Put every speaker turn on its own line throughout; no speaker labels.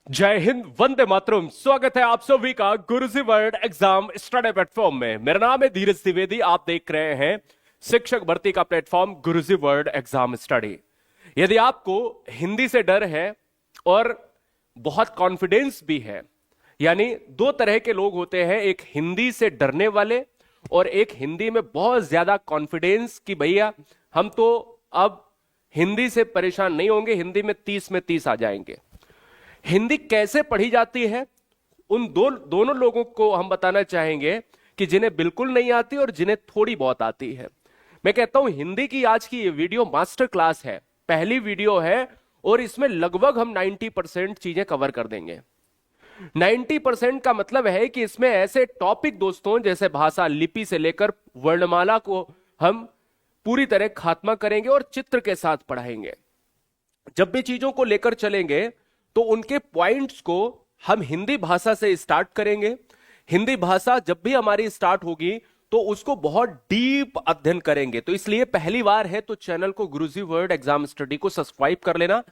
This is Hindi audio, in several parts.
जय हिंद, वंदे मातरम। स्वागत है आप सभी का गुरुजी वर्ल्ड एग्जाम स्टडी प्लेटफॉर्म में। मेरा नाम है धीरज द्विवेदी। आप देख रहे हैं शिक्षक भर्ती का प्लेटफॉर्म गुरुजी वर्ल्ड एग्जाम स्टडी। यदि आपको हिंदी से डर है और बहुत कॉन्फिडेंस भी है, यानी दो तरह के लोग होते हैं, एक हिंदी से डरने वाले और एक हिंदी में बहुत ज्यादा कॉन्फिडेंस कि भैया हम तो अब हिंदी से परेशान नहीं होंगे, हिंदी में 30 में 30 आ जाएंगे। हिंदी कैसे पढ़ी जाती है, उन दोनों लोगों को हम बताना चाहेंगे कि जिन्हें बिल्कुल नहीं आती और जिन्हें थोड़ी बहुत आती है। मैं कहता हूं हिंदी की आज की ये वीडियो मास्टर क्लास है, पहली वीडियो है और इसमें लगभग हम 90% चीजें कवर कर देंगे। 90% का मतलब है कि इसमें ऐसे टॉपिक दोस्तों जैसे भाषा, लिपि से लेकर वर्णमाला को हम पूरी तरह खात्मा करेंगे और चित्र के साथ पढ़ाएंगे। जब भी चीजों को लेकर चलेंगे तो उनके पॉइंट्स को हम हिंदी भाषा से स्टार्ट करेंगे। हिंदी भाषा जब भी हमारी स्टार्ट होगी तो उसको बहुत डीप अध्ययन करेंगे। तो इसलिए पहली बार है तो चैनल को गुरुजी वर्ल्ड एग्जाम स्टडी को सब्सक्राइब कर लेना।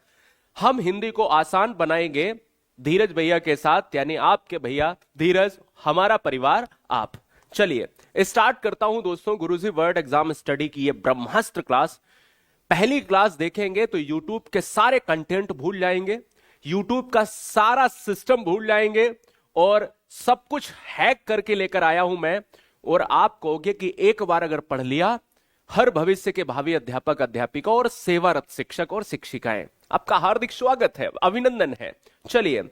हम हिंदी को आसान बनाएंगे धीरज भैया के साथ, यानी आपके भैया धीरज, हमारा परिवार आप। चलिए स्टार्ट करता हूं दोस्तों गुरुजी वर्ल्ड एग्जाम स्टडी की ये ब्रह्मास्त्र क्लास। पहली क्लास देखेंगे तो यूट्यूब के सारे कंटेंट भूल जाएंगे, यूट्यूब का सारा सिस्टम भूल जाएंगे और सब कुछ हैक करके लेकर आया हूं मैं। और आप कहोगे कि एक बार अगर पढ़ लिया, हर भविष्य के भावी अध्यापक अध्यापिका और सेवारत शिक्षक और शिक्षिकाएं, आपका हार्दिक स्वागत है, अभिनंदन है। चलिए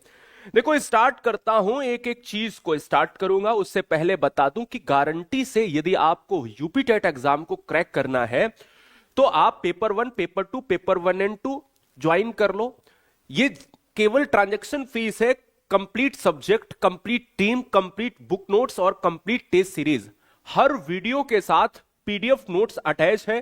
देखो स्टार्ट करता हूं, एक एक चीज को स्टार्ट करूंगा। उससे पहले बता दूं कि गारंटी से यदि आपको यूपी टेट एग्जाम को क्रैक करना है तो आप paper 1, paper 2, paper 1 and 2 join कर लो। ये केवल ट्रांजैक्शन फीस है। Complete subject, complete team, complete book notes और कंप्लीट टेस्ट सीरीज, हर वीडियो के साथ पीडीएफ नोट्स अटैच है।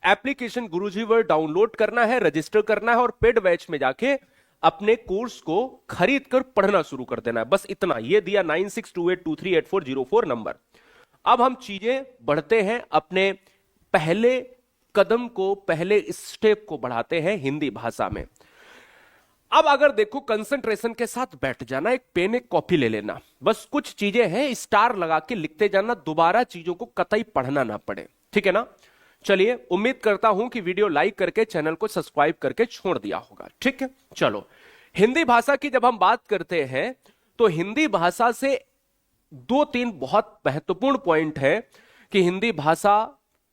एप्लीकेशन गुरुजी वर्ल्ड डाउनलोड करना है, रजिस्टर करना है और पेड बैच में जाके अपने कोर्स को खरीद कर पढ़ना शुरू कर देना है। बस इतना, ये दिया 9628238404 नंबर। अब हम चीजें बढ़ते हैं, अपने पहले कदम को, पहले स्टेप को बढ़ाते हैं हिंदी भाषा में। अब अगर देखो कंसंट्रेशन के साथ बैठ जाना, एक पेन एक कॉपी ले लेना, बस कुछ चीजें हैं स्टार लगा के लिखते जाना, दोबारा चीजों को कतई पढ़ना ना पड़े, ठीक है ना। चलिए उम्मीद करता हूं कि वीडियो लाइक करके चैनल को सब्सक्राइब करके छोड़ दिया होगा, ठीक है। चलो हिंदी भाषा की जब हम बात करते हैं तो हिंदी भाषा से 2-3 बहुत महत्वपूर्ण पॉइंट है कि हिंदी भाषा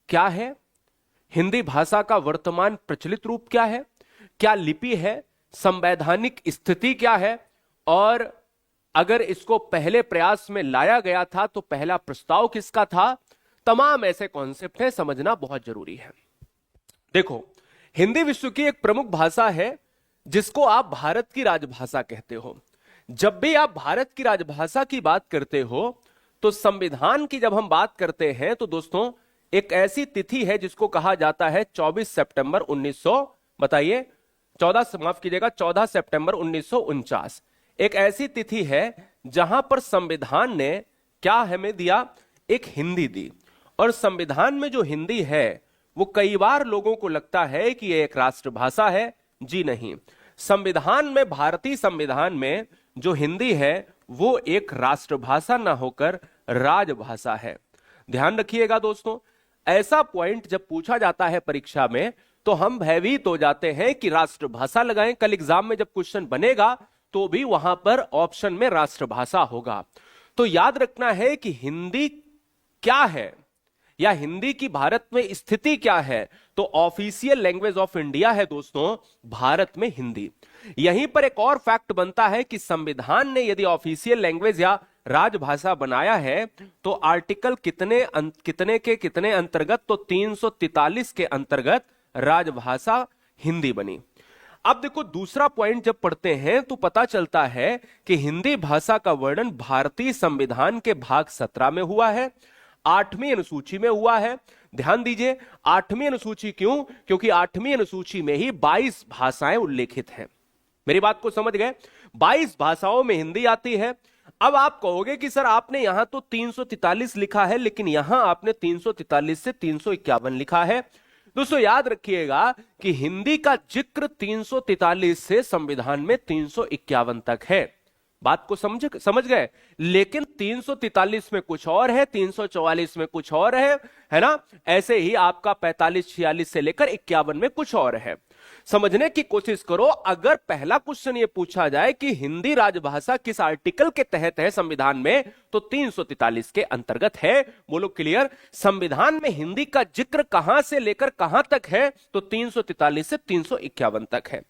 क्या है, हिंदी भाषा का वर्तमान प्रचलित रूप क्या है, क्या लिपि है, संवैधानिक स्थिति क्या है, और अगर इसको पहले प्रयास में लाया गया था तो पहला प्रस्ताव किसका था। तमाम ऐसे कॉन्सेप्ट हैं, समझना बहुत जरूरी है। देखो हिंदी विश्व की एक प्रमुख भाषा है जिसको आप भारत की राजभाषा कहते हो। जब भी आप भारत की राजभाषा की बात करते हो तो संविधान की जब हम बात करते हैं तो दोस्तों एक ऐसी तिथि है जिसको कहा जाता है 24 सितंबर 1900, बताइए 14 सितंबर 1949। एक ऐसी तिथि है जहां पर संविधान ने क्या हमें दिया, एक हिंदी दी। और संविधान में जो हिंदी है वो कई बार लोगों को लगता है कि यह एक राष्ट्रभाषा है। जी नहीं, संविधान में, भारतीय संविधान में जो हिंदी है वो एक राष्ट्रभाषा ना होकर राजभाषा है। ध्यान रखिएगा दोस्तों, ऐसा पॉइंट जब पूछा जाता है परीक्षा में तो हम भयभीत हो जाते हैं कि राष्ट्रभाषा लगाएं। कल एग्जाम में जब क्वेश्चन बनेगा तो भी वहां पर ऑप्शन में राष्ट्रभाषा होगा। तो याद रखना है कि हिंदी क्या है या हिंदी की भारत में स्थिति क्या है। तो ऑफिशियल लैंग्वेज ऑफ इंडिया है दोस्तों भारत में हिंदी। यहीं पर एक और फैक्ट बनता है कि संविधान ने यदि ऑफिशियल लैंग्वेज या राजभाषा बनाया है तो आर्टिकल कितने अंतर्गत, तो 343 के अंतर्गत राजभाषा हिंदी बनी। अब देखो दूसरा पॉइंट जब पढ़ते हैं तो पता चलता है कि हिंदी भाषा का वर्णन भारतीय संविधान के भाग 17 में हुआ है, 8वीं अनुसूची में हुआ है। ध्यान दीजिए 8वीं अनुसूची क्यों, क्योंकि 8वीं अनुसूची में ही 22 भाषाएं उल्लेखित हैं। मेरी बात को समझ गए, 22 भाषाओं में हिंदी आती है। अब आप कहोगे कि सर आपने यहां तो 343 लिखा है लेकिन यहां आपने 343 से 351 लिखा है। दोस्तों याद रखिएगा कि हिंदी का जिक्र 343 से संविधान में 351 तक है। बात को समझ गए। लेकिन 343 में कुछ और है, 344 में कुछ और है ना। ऐसे ही आपका 45 46 से लेकर 51 में कुछ और है। समझने की कोशिश करो। अगर पहला क्वेश्चन ये पूछा जाए कि हिंदी राजभाषा किस आर्टिकल के तहत है संविधान में, तो 343 के अंतर्गत है। बोलो क्लियर। संविधान में हिंदी का जिक्र कहां से लेकर कहां तक है, तो 343 से 351 तक है।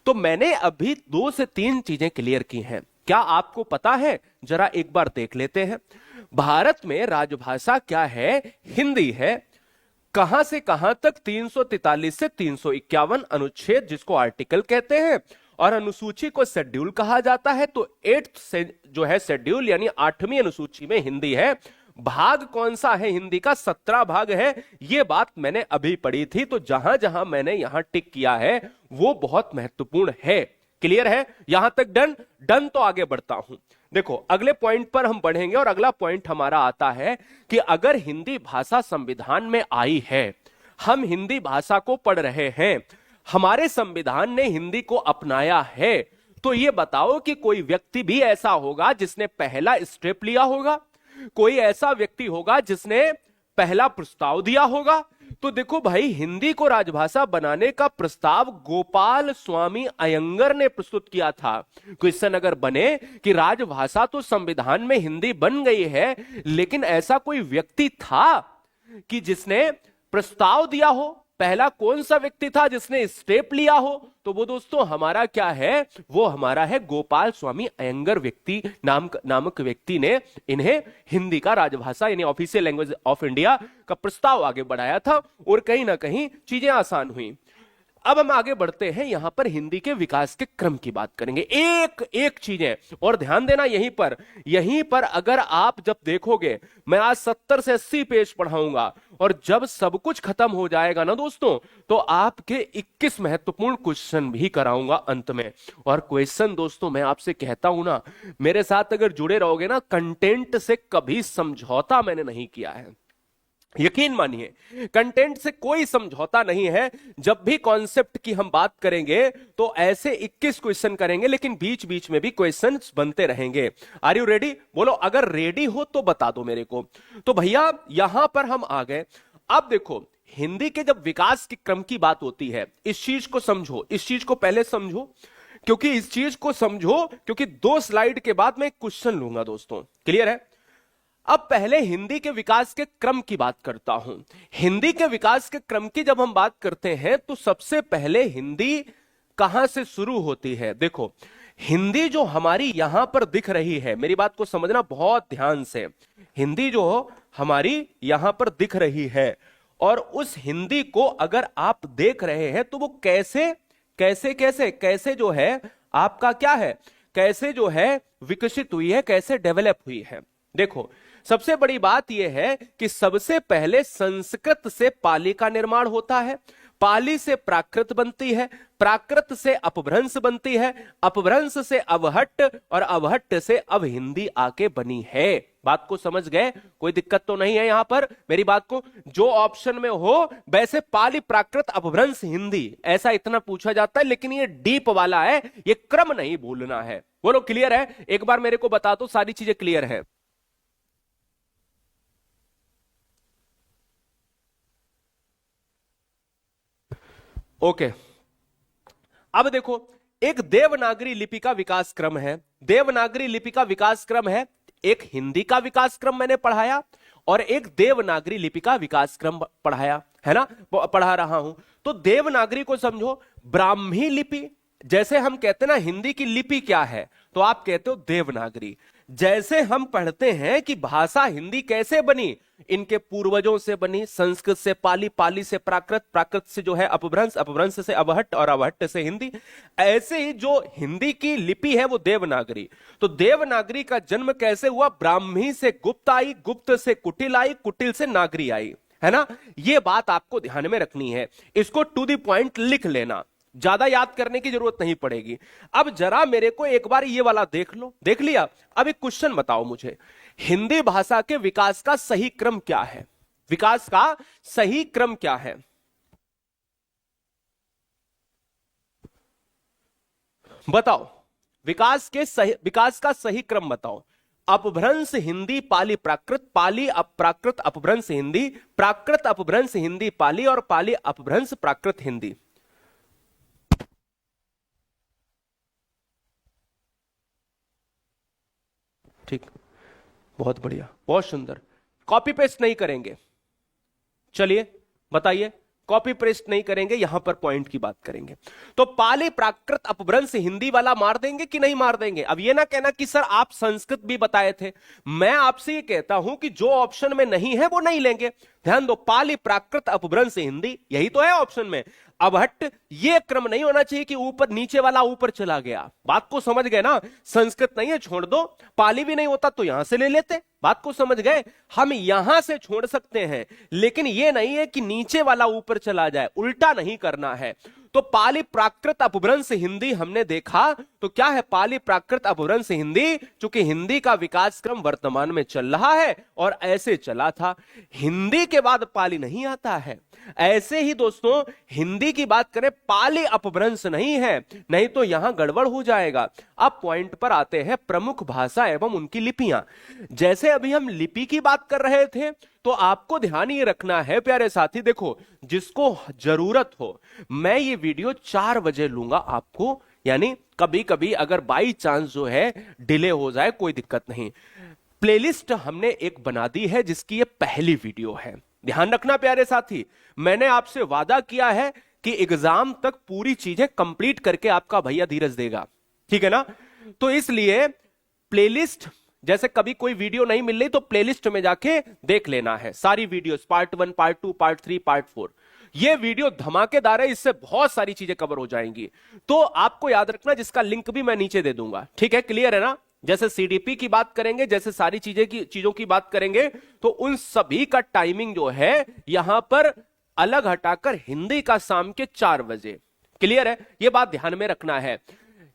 तो मैंने अभी 2 से 3 चीजें क्लियर की हैं। क्या आपको पता है? जरा एक बार देख लेते हैं। भारत में राजभाषा क्या है? हिंदी है। कहां से कहां तक? 343 से 351 अनुच्छेद, जिसको आर्टिकल कहते हैं, और अनुसूची को शेड्यूल कहा जाता है। तो 8th से जो है शेड्यूल यानी 8वीं अनुसूची में हिंदी है। भाग कौन सा है हिंदी का? 17 भाग है। यह बात मैंने अभी पढ़ी थी। तो जहां जहां मैंने यहां टिक किया है वो बहुत महत्वपूर्ण है। क्लियर है? यहां तक डन। तो आगे बढ़ता हूं। देखो अगले पॉइंट पर हम बढ़ेंगे और अगला पॉइंट हमारा आता है कि अगर हिंदी भाषा संविधान में आई है, हम हिंदी भाषा को पढ़ रहे हैं, हमारे संविधान ने हिंदी को अपनाया है, तो यह बताओ कि कोई व्यक्ति भी ऐसा होगा जिसने पहला स्टेप लिया होगा? कोई ऐसा व्यक्ति होगा जिसने पहला प्रस्ताव दिया होगा? तो देखो भाई, हिंदी को राजभाषा बनाने का प्रस्ताव गोपाल स्वामी अयंगर ने प्रस्तुत किया था। क्वेश्चन अगर बने कि राजभाषा तो संविधान में हिंदी बन गई है, लेकिन ऐसा कोई व्यक्ति था कि जिसने प्रस्ताव दिया हो? पहला कौन सा व्यक्ति था जिसने स्टेप लिया हो? तो वो दोस्तों हमारा क्या है? वो हमारा है गोपाल स्वामी अयंगर व्यक्ति नामक व्यक्ति ने इन्हें हिंदी का राजभाषा यानी ऑफिशियल लैंग्वेज ऑफ इंडिया का प्रस्ताव आगे बढ़ाया था और कहीं ना कहीं चीजें आसान हुई। अब हम आगे बढ़ते हैं। यहां पर हिंदी के विकास के क्रम की बात करेंगे, एक एक चीजें। और ध्यान देना यहीं पर अगर आप जब देखोगे, मैं आज 70 से 80 पेज पढ़ाऊंगा और जब सब कुछ खत्म हो जाएगा ना दोस्तों, तो आपके 21 महत्वपूर्ण क्वेश्चन भी कराऊंगा अंत में। और क्वेश्चन दोस्तों मैं आपसे कहता हूं ना, मेरे साथ अगर जुड़े रहोगे ना, कंटेंट से कभी समझौता मैंने नहीं किया है। यकीन मानिए, कंटेंट से कोई समझौता नहीं है। जब भी कॉन्सेप्ट की हम बात करेंगे तो ऐसे 21 क्वेश्चन करेंगे, लेकिन बीच बीच में भी क्वेश्चंस बनते रहेंगे। Are you ready? बोलो अगर रेडी हो तो बता दो मेरे को। तो भैया यहां पर हम आ गए। अब देखो, हिंदी के जब विकास के क्रम की बात होती है, इस चीज को समझो, इस चीज को पहले समझो, क्योंकि इस चीज को समझो, क्योंकि 2 स्लाइड के बाद मैं एक क्वेश्चन लूंगा दोस्तों। क्लियर है? अब पहले हिंदी के विकास के क्रम की बात करता हूं। हिंदी के विकास के क्रम की जब हम बात करते हैं तो सबसे पहले हिंदी कहां से शुरू होती है? देखो, हिंदी जो हमारी यहां पर दिख रही है, मेरी बात को समझना बहुत ध्यान से। हिंदी जो हमारी यहां पर दिख रही है, और उस हिंदी को अगर आप देख रहे हैं तो वो कैसे कैसे कैसे कैसे जो है आपका क्या है, कैसे जो है विकसित हुई है, कैसे डेवलप हुई है। देखो, सबसे बड़ी बात यह है कि सबसे पहले संस्कृत से पाली का निर्माण होता है, पाली से प्राकृत बनती है, प्राकृत से अपभ्रंश बनती है, अपभ्रंश से अवहट्ट, और अवहट्ट से अब हिंदी आके बनी है। बात को समझ गए? कोई दिक्कत तो नहीं है यहां पर मेरी बात को? जो ऑप्शन में हो वैसे पाली प्राकृत अपभ्रंश हिंदी, ऐसा इतना पूछा जाता है, लेकिन ये डीप वाला है, ये क्रम नहीं भूलना है। बोलो क्लियर है? एक बार मेरे को बता दो सारी चीजें क्लियर है। ओके, अब देखो, एक देवनागरी लिपि का विकास क्रम है। देवनागरी लिपि का विकास क्रम है। एक हिंदी का विकास क्रम मैंने पढ़ाया और एक देवनागरी लिपि का विकास क्रम पढ़ाया है ना, पढ़ा रहा हूं। तो देवनागरी को समझो, ब्राह्मी लिपि, जैसे हम कहते हैं ना हिंदी की लिपि क्या है, तो आप कहते हो देवनागरी। जैसे हम पढ़ते हैं कि भाषा हिंदी कैसे बनी, इनके पूर्वजों से बनी, संस्कृत से पाली, पाली से प्राकृत, प्राकृत से जो है अपभ्रंश, अपभ्रंश से अवहट्ट, और अवहट्ट से हिंदी। ऐसे ही जो हिंदी की लिपि है वो देवनागरी। तो देवनागरी का जन्म कैसे हुआ? ब्राह्मी से गुप्त आई, गुप्त से कुटिल आई, कुटिल से नागरी आई, है ना। ये बात आपको ध्यान में रखनी है, इसको टू द पॉइंट लिख लेना, ज्यादा याद करने की जरूरत नहीं पड़ेगी। अब जरा मेरे को एक बार ये वाला देख लो। देख लिया? अब एक क्वेश्चन बताओ मुझे, हिंदी भाषा के विकास का सही क्रम क्या है? विकास का सही क्रम क्या है? बताओ विकास का सही क्रम बताओ। अपभ्रंश हिंदी पाली प्राकृत, पाली प्राकृत अपभ्रंश हिंदी, प्राकृत अपभ्रंश हिंदी पाली, और पाली अपभ्रंश प्राकृत हिंदी। ठीक, बहुत बढ़िया, बहुत सुंदर। कॉपी पेस्ट नहीं करेंगे, चलिए बताइए, कॉपी पेस्ट नहीं करेंगे, यहां पर पॉइंट की बात करेंगे। तो पाली प्राकृत अपभ्रंश हिंदी वाला मार देंगे कि नहीं मार देंगे? अब ये ना कहना कि सर आप संस्कृत भी बताए थे। मैं आपसे ये कहता हूं कि जो ऑप्शन में नहीं है वो नहीं लेंगे। ध्यान दो, पाली प्राकृत अपभ्रंश हिंदी, यही तो है ऑप्शन में। अब हट, ये क्रम नहीं होना चाहिए कि ऊपर नीचे वाला ऊपर चला गया। बात को समझ गए ना? संस्कृत नहीं है, छोड़ दो। पाली भी नहीं होता तो यहां से ले लेते। बात को समझ गए? हम यहां से छोड़ सकते हैं, लेकिन यह नहीं है कि नीचे वाला ऊपर चला जाए, उल्टा नहीं करना है। तो पाली प्राकृत अपभ्रंश हिंदी हमने देखा तो क्या है? पाली प्राकृत अपभ्रंश हिंदी, चूंकि हिंदी का विकास क्रम वर्तमान में चल रहा है और ऐसे चला था, हिंदी के बाद पाली नहीं आता है। ऐसे ही दोस्तों हिंदी की बात करें, पाली अपभ्रंश नहीं है, नहीं तो यहां गड़बड़ हो जाएगा। अब पॉइंट पर आते हैं, प्रमुख भाषा एवं उनकी लिपियां। जैसे अभी हम लिपि की बात कर रहे थे, तो आपको ध्यान ये रखना है प्यारे साथी, देखो जिसको जरूरत हो, मैं ये वीडियो 4 बजे लूंगा आपको, यानी कभी कभी अगर बाई चांस जो है डिले हो जाए कोई दिक्कत नहीं। प्लेलिस्ट हमने एक बना दी है जिसकी ये पहली वीडियो है। ध्यान रखना प्यारे साथी, मैंने आपसे वादा किया है कि एग्जाम तक पूरी चीजें कंप्लीट करके आपका भैया धीरज देगा, ठीक है ना? तो इसलिए प्लेलिस्ट, जैसे कभी कोई वीडियो नहीं मिल रही तो प्लेलिस्ट में जाके देख लेना है सारी videos, part 1, part 2, part 3, part 4। ये वीडियो धमाकेदार है, इससे बहुत सारी चीजें कवर हो जाएंगी। तो आपको याद रखना, जिसका लिंक भी मैं नीचे दे दूंगा, ठीक है? क्लियर है ना? जैसे सीडीपी की बात करेंगे, जैसे सारी चीजों की बात करेंगे, तो उन सभी का टाइमिंग जो है यहां पर अलग हटाकर हिंदी का शाम के 4 बजे। क्लियर है? यह बात ध्यान में रखना है।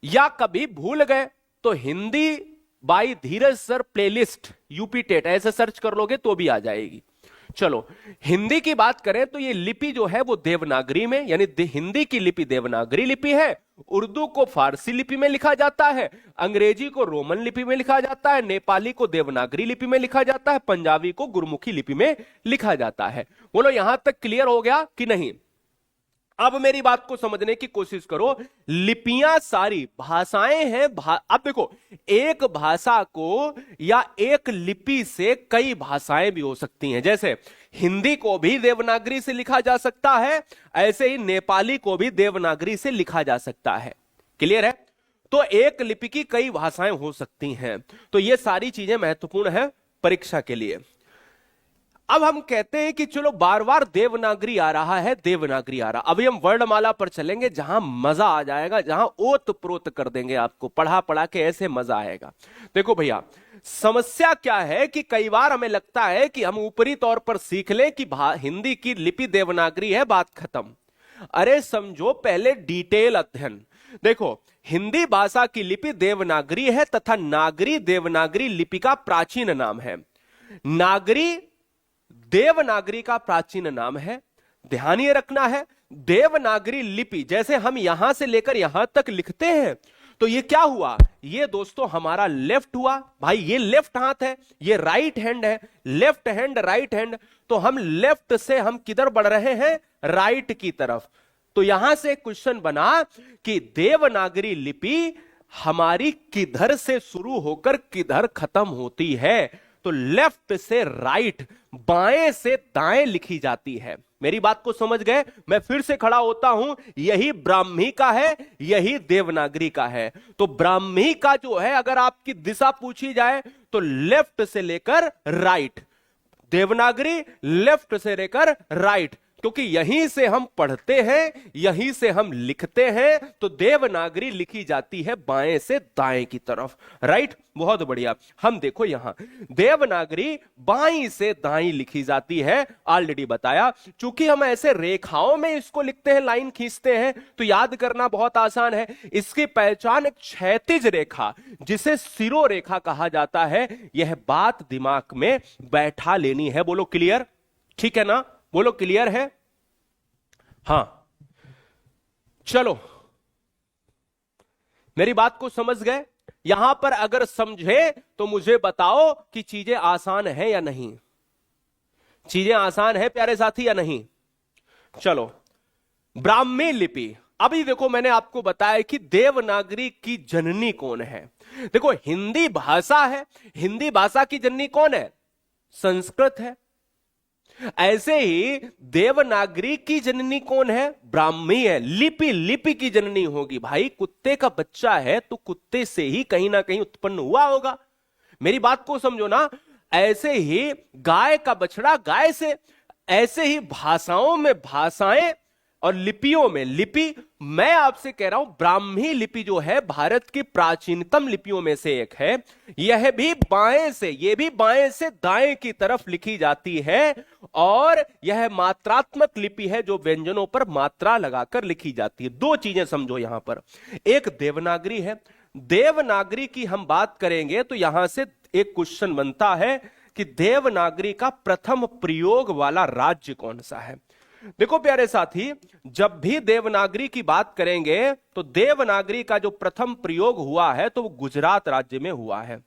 या कभी भूल गए तो Hindi by Dheeraj sir playlist UP TET ऐसे सर्च कर लोगे तो भी आ जाएगी। चलो हिंदी की बात करें तो ये लिपि जो है वो देवनागरी में, यानी हिंदी की लिपि देवनागरी लिपि है। उर्दू को फारसी लिपि में लिखा जाता है, अंग्रेजी को रोमन लिपि में लिखा जाता है, नेपाली को देवनागरी लिपि में लिखा जाता है, पंजाबी को गुरमुखी लिपि में लिखा जाता है। बोलो यहां तक क्लियर हो गया कि नहीं? अब मेरी बात को समझने की कोशिश करो। लिपियां सारी भाषाएं हैं। अब देखो, एक भाषा को या एक लिपि से कई भाषाएं भी हो सकती हैं। जैसे हिंदी को भी देवनागरी से लिखा जा सकता है, ऐसे ही नेपाली को भी देवनागरी से लिखा जा सकता है। क्लियर है? तो एक लिपि की कई भाषाएं हो सकती हैं। तो ये सारी चीजें महत्वपूर्ण है परीक्षा के लिए। अब हम कहते हैं कि चलो बार बार देवनागरी आ रहा है, देवनागरी आ रहा। अभी हम वर्णमाला पर चलेंगे, जहां मजा आ जाएगा, जहां ओत प्रोत कर देंगे आपको, पढ़ा पढ़ा के ऐसे मजा आएगा। देखो भैया, समस्या क्या है कि कई बार हमें लगता है कि हम ऊपरी तौर पर सीख लें कि हिंदी की लिपि देवनागरी है, बात खत्म। अरे समझो पहले डिटेल अध्ययन। देखो, हिंदी भाषा की लिपि देवनागरी है तथा नागरी देवनागरी लिपि का प्राचीन नाम है। नागरी देवनागरी का प्राचीन नाम है। ध्यान ये रखना है, देवनागरी लिपि जैसे हम यहां से लेकर यहां तक लिखते हैं, तो ये क्या हुआ? ये दोस्तों हमारा लेफ्ट हुआ। भाई ये लेफ्ट हाथ है, ये राइट हैंड है, लेफ्ट हैंड राइट हैंड। तो हम लेफ्ट से हम किधर बढ़ रहे हैं? राइट की तरफ। तो यहां से क्वेश्चन बना कि देवनागरी लिपि हमारी किधर से शुरू होकर किधर खत्म होती है? तो लेफ्ट से राइट, बाएं से दाएं लिखी जाती है। मेरी बात को समझ गए? मैं फिर से खड़ा होता हूं, यही ब्राह्मी का है, यही देवनागरी का है। तो ब्राह्मी का जो है, अगर आपकी दिशा पूछी जाए तो लेफ्ट से लेकर राइट, देवनागरी लेफ्ट से लेकर राइट, क्योंकि यहीं से हम पढ़ते हैं, यहीं से हम लिखते हैं। तो देवनागरी लिखी जाती है बाएं से दाएं की तरफ, राइट? बहुत बढ़िया। हम देखो यहां देवनागरी बाईं से दाईं लिखी जाती है, ऑलरेडी बताया। चूंकि हम ऐसे रेखाओं में इसको लिखते हैं, लाइन खींचते हैं, तो याद करना बहुत आसान है। इसकी पहचान एक क्षैतिज रेखा, जिसे सिरो रेखा कहा जाता है, यह बात दिमाग में बैठा लेनी है। बोलो क्लियर? ठीक है ना? बोलो क्लियर है? हां, चलो मेरी बात को समझ गए? यहां पर अगर समझे तो मुझे बताओ कि चीजें आसान है या नहीं। चीजें आसान है प्यारे साथी या नहीं? चलो, ब्राह्मी लिपि। अभी देखो, मैंने आपको बताया कि देवनागरी की जननी कौन है। देखो, हिंदी भाषा है, हिंदी भाषा की जननी कौन है? संस्कृत है। ऐसे ही देवनागरी की जननी कौन है? ब्राह्मी है। लिपि, लिपि की जननी होगी। भाई, कुत्ते का बच्चा है तो कुत्ते से ही कहीं ना कहीं उत्पन्न हुआ होगा। मेरी बात को समझो ना। ऐसे ही गाय का बछड़ा गाय से, ऐसे ही भाषाओं में भाषाएं और लिपियों में लिपि। मैं आपसे कह रहा हूं, ब्राह्मी लिपि जो है भारत की प्राचीनतम लिपियों में से एक है। यह भी बाएं से, यह भी बाएं से दाएं की तरफ लिखी जाती है और यह मात्रात्मक लिपि है जो व्यंजनों पर मात्रा लगाकर लिखी जाती है। दो चीजें समझो यहां पर। एक देवनागरी है। देवनागरी की हम बात करेंगे तो यहां से एक क्वेश्चन बनता है कि देवनागरी का प्रथम प्रयोग वाला राज्य कौन सा है। देखो प्यारे साथी, जब भी देवनागरी की बात करेंगे तो देवनागरी का जो प्रथम प्रयोग हुआ है तो वो गुजरात राज्य में हुआ है।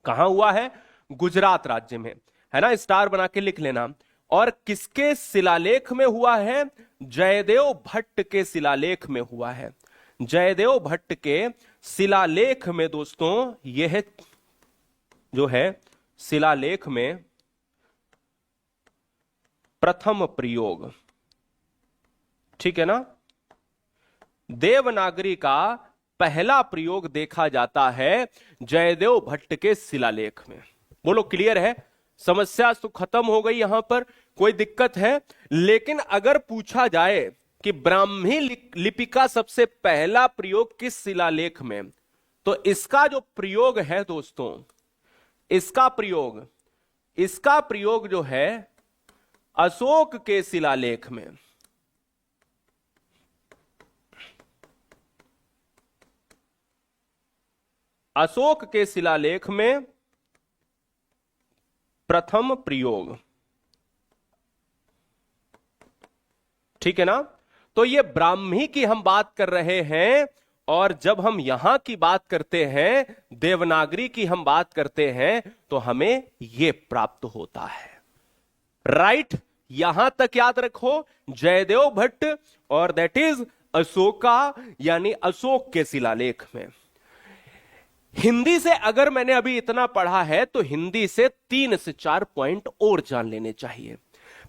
कहां हुआ है? गुजरात राज्य में, है ना। स्टार बना के लिख लेना। और किसके शिलालेख में हुआ है? जयदेव भट्ट के शिलालेख में हुआ है। जयदेव भट्ट के शिलालेख में दोस्तों, यह जो है शिलालेख में प्रथम प्रयोग, ठीक है ना। देवनागरी का पहला प्रयोग देखा जाता है जयदेव भट्ट के शिलालेख में। बोलो, क्लियर है? समस्या तो खत्म हो गई। यहां पर कोई दिक्कत है? लेकिन अगर पूछा जाए कि ब्राह्मी लिपि का सबसे पहला प्रयोग किस शिलालेख में, तो इसका जो प्रयोग है दोस्तों, इसका प्रयोग जो है अशोक के शिलालेख में। अशोक के शिलालेख में प्रथम प्रयोग, ठीक है ना। तो ये ब्राह्मी की हम बात कर रहे हैं और जब हम यहां की बात करते हैं, देवनागरी की हम बात करते हैं, तो हमें यह प्राप्त होता है। राइट, यहां तक याद रखो, जयदेव भट्ट और दैट इज अशोका, यानी अशोक के शिलालेख में। हिंदी से अगर मैंने अभी इतना पढ़ा है तो हिंदी से 3 से 4 पॉइंट और जान लेने चाहिए।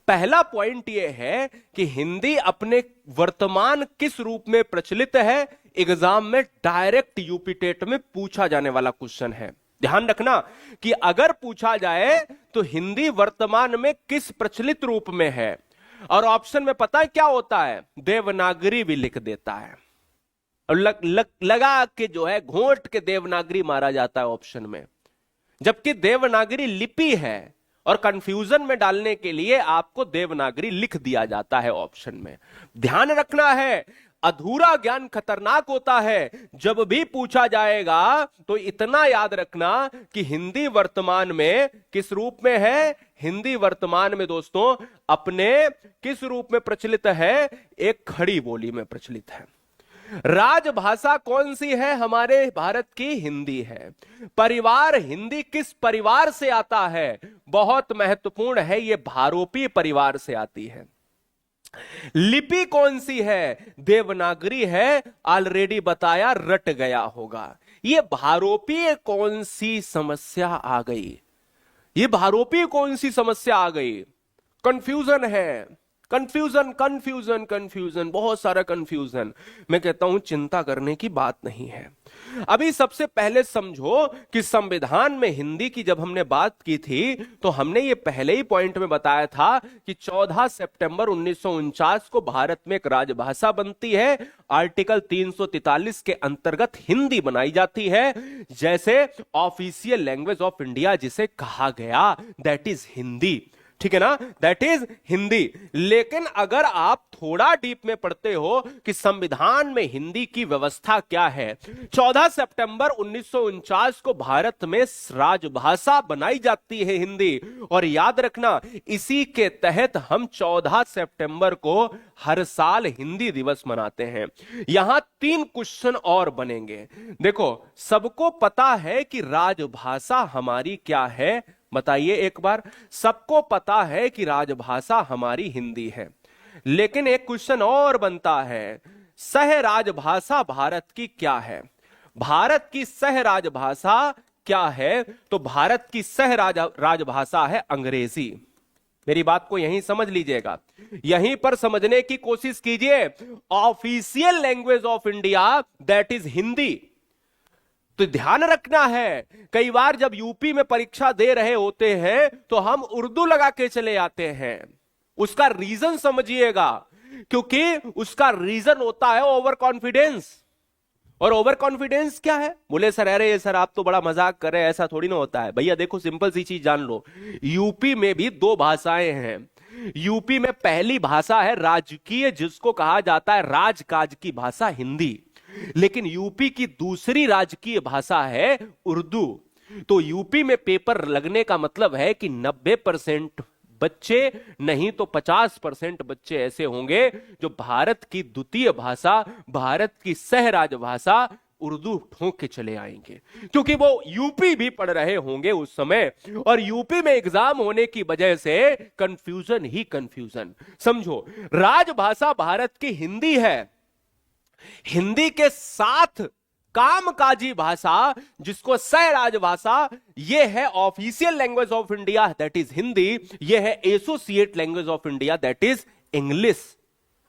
पहला पॉइंट यह है कि हिंदी अपने वर्तमान किस रूप में प्रचलित है। एग्जाम में डायरेक्ट यूपी टेट में पूछा जाने वाला क्वेश्चन है। ध्यान रखना कि अगर पूछा जाए तो हिंदी वर्तमान में किस प्रचलित रूप में है, और ऑप्शन में पता है क्या होता है? देवनागरी भी लिख देता है और लगा के जो है घोंट के देवनागरी मारा जाता है ऑप्शन में, जबकि देवनागरी लिपि है और कंफ्यूजन में डालने के लिए आपको देवनागरी लिख दिया जाता है ऑप्शन में। ध्यान रखना है, अधूरा ज्ञान खतरनाक होता है। जब भी पूछा जाएगा तो इतना याद रखना कि हिंदी वर्तमान में किस रूप में है। हिंदी वर्तमान में दोस्तों अपने किस रूप में प्रचलित है? एक खड़ी बोली में प्रचलित है। राजभाषा कौन सी है हमारे भारत की? हिंदी है। परिवार, हिंदी किस परिवार से आता है? बहुत महत्वपूर्ण है, यह भारोपी परिवार से आती है। लिपि कौन सी है? देवनागरी है। ऑलरेडी बताया, रट गया होगा। यह भारोपीय कौन सी समस्या आ गई? यह भारोपीय कौन सी समस्या आ गई? कंफ्यूजन है, कंफ्यूजन कंफ्यूजन कंफ्यूजन, बहुत सारा कंफ्यूजन। मैं कहता हूं चिंता करने की बात नहीं है। अभी सबसे पहले समझो कि संविधान में हिंदी की जब हमने बात की थी तो हमने ये पहले ही पॉइंट में बताया था कि 14 सितंबर 1949 को भारत में एक राजभाषा बनती है। आर्टिकल 343 के अंतर्गत हिंदी बनाई जाती है जैसे ऑफिशियल लैंग्वेज ऑफ इंडिया जिसे कहा गया, दैट इज हिंदी। ठीक है ना, दैट इज हिंदी। लेकिन अगर आप थोड़ा डीप में पढ़ते हो कि संविधान में हिंदी की व्यवस्था क्या है, 14 सितंबर 1949 को भारत में राजभाषा बनाई जाती है हिंदी। और याद रखना, इसी के तहत हम 14 सितंबर को हर साल हिंदी दिवस मनाते हैं। यहां 3 क्वेश्चन और बनेंगे। देखो, सबको पता है कि राजभाषा हमारी क्या है, बताइए एक बार। सबको पता है कि राजभाषा हमारी हिंदी है, लेकिन एक क्वेश्चन और बनता है, सह राजभाषा भारत की क्या है? भारत की सह राजभाषा क्या है? तो भारत की सह राजभाषा है अंग्रेजी। मेरी बात को यहीं समझ लीजिएगा, यहीं पर समझने की कोशिश कीजिए। Official language of India that is Hindi. तो ध्यान रखना है, कई बार जब यूपी में परीक्षा दे रहे होते हैं तो हम उर्दू लगा के चले आते हैं। उसका रीजन समझिएगा, क्योंकि उसका रीजन होता है ओवर कॉन्फिडेंस। और ओवर कॉन्फिडेंस क्या है? बोले सर, अरे सर आप तो बड़ा मजाक कर रहे हैं, ऐसा थोड़ी ना होता है। भैया देखो, सिंपल सी चीज जान लो, यूपी में भी 2 भाषाएं हैं। यूपी में पहली भाषा है राजकीय, जिसको कहा जाता है राजकाज की भाषा हिंदी। लेकिन यूपी की दूसरी राजकीय भाषा है उर्दू। तो यूपी में पेपर लगने का मतलब है कि 90% बच्चे, नहीं तो 50% बच्चे ऐसे होंगे जो भारत की द्वितीय भाषा, भारत की सह राजभाषा उर्दू ठोंक के चले आएंगे, क्योंकि वो यूपी भी पढ़ रहे होंगे उस समय। और यूपी में एग्जाम होने की वजह से कंफ्यूजन ही कंफ्यूजन। समझो, राजभाषा भारत की हिंदी है। हिंदी के साथ कामकाजी भाषा, जिसको सह राजभाषा, यह है official language of India that is Hindi. यह है associate language of India that is English.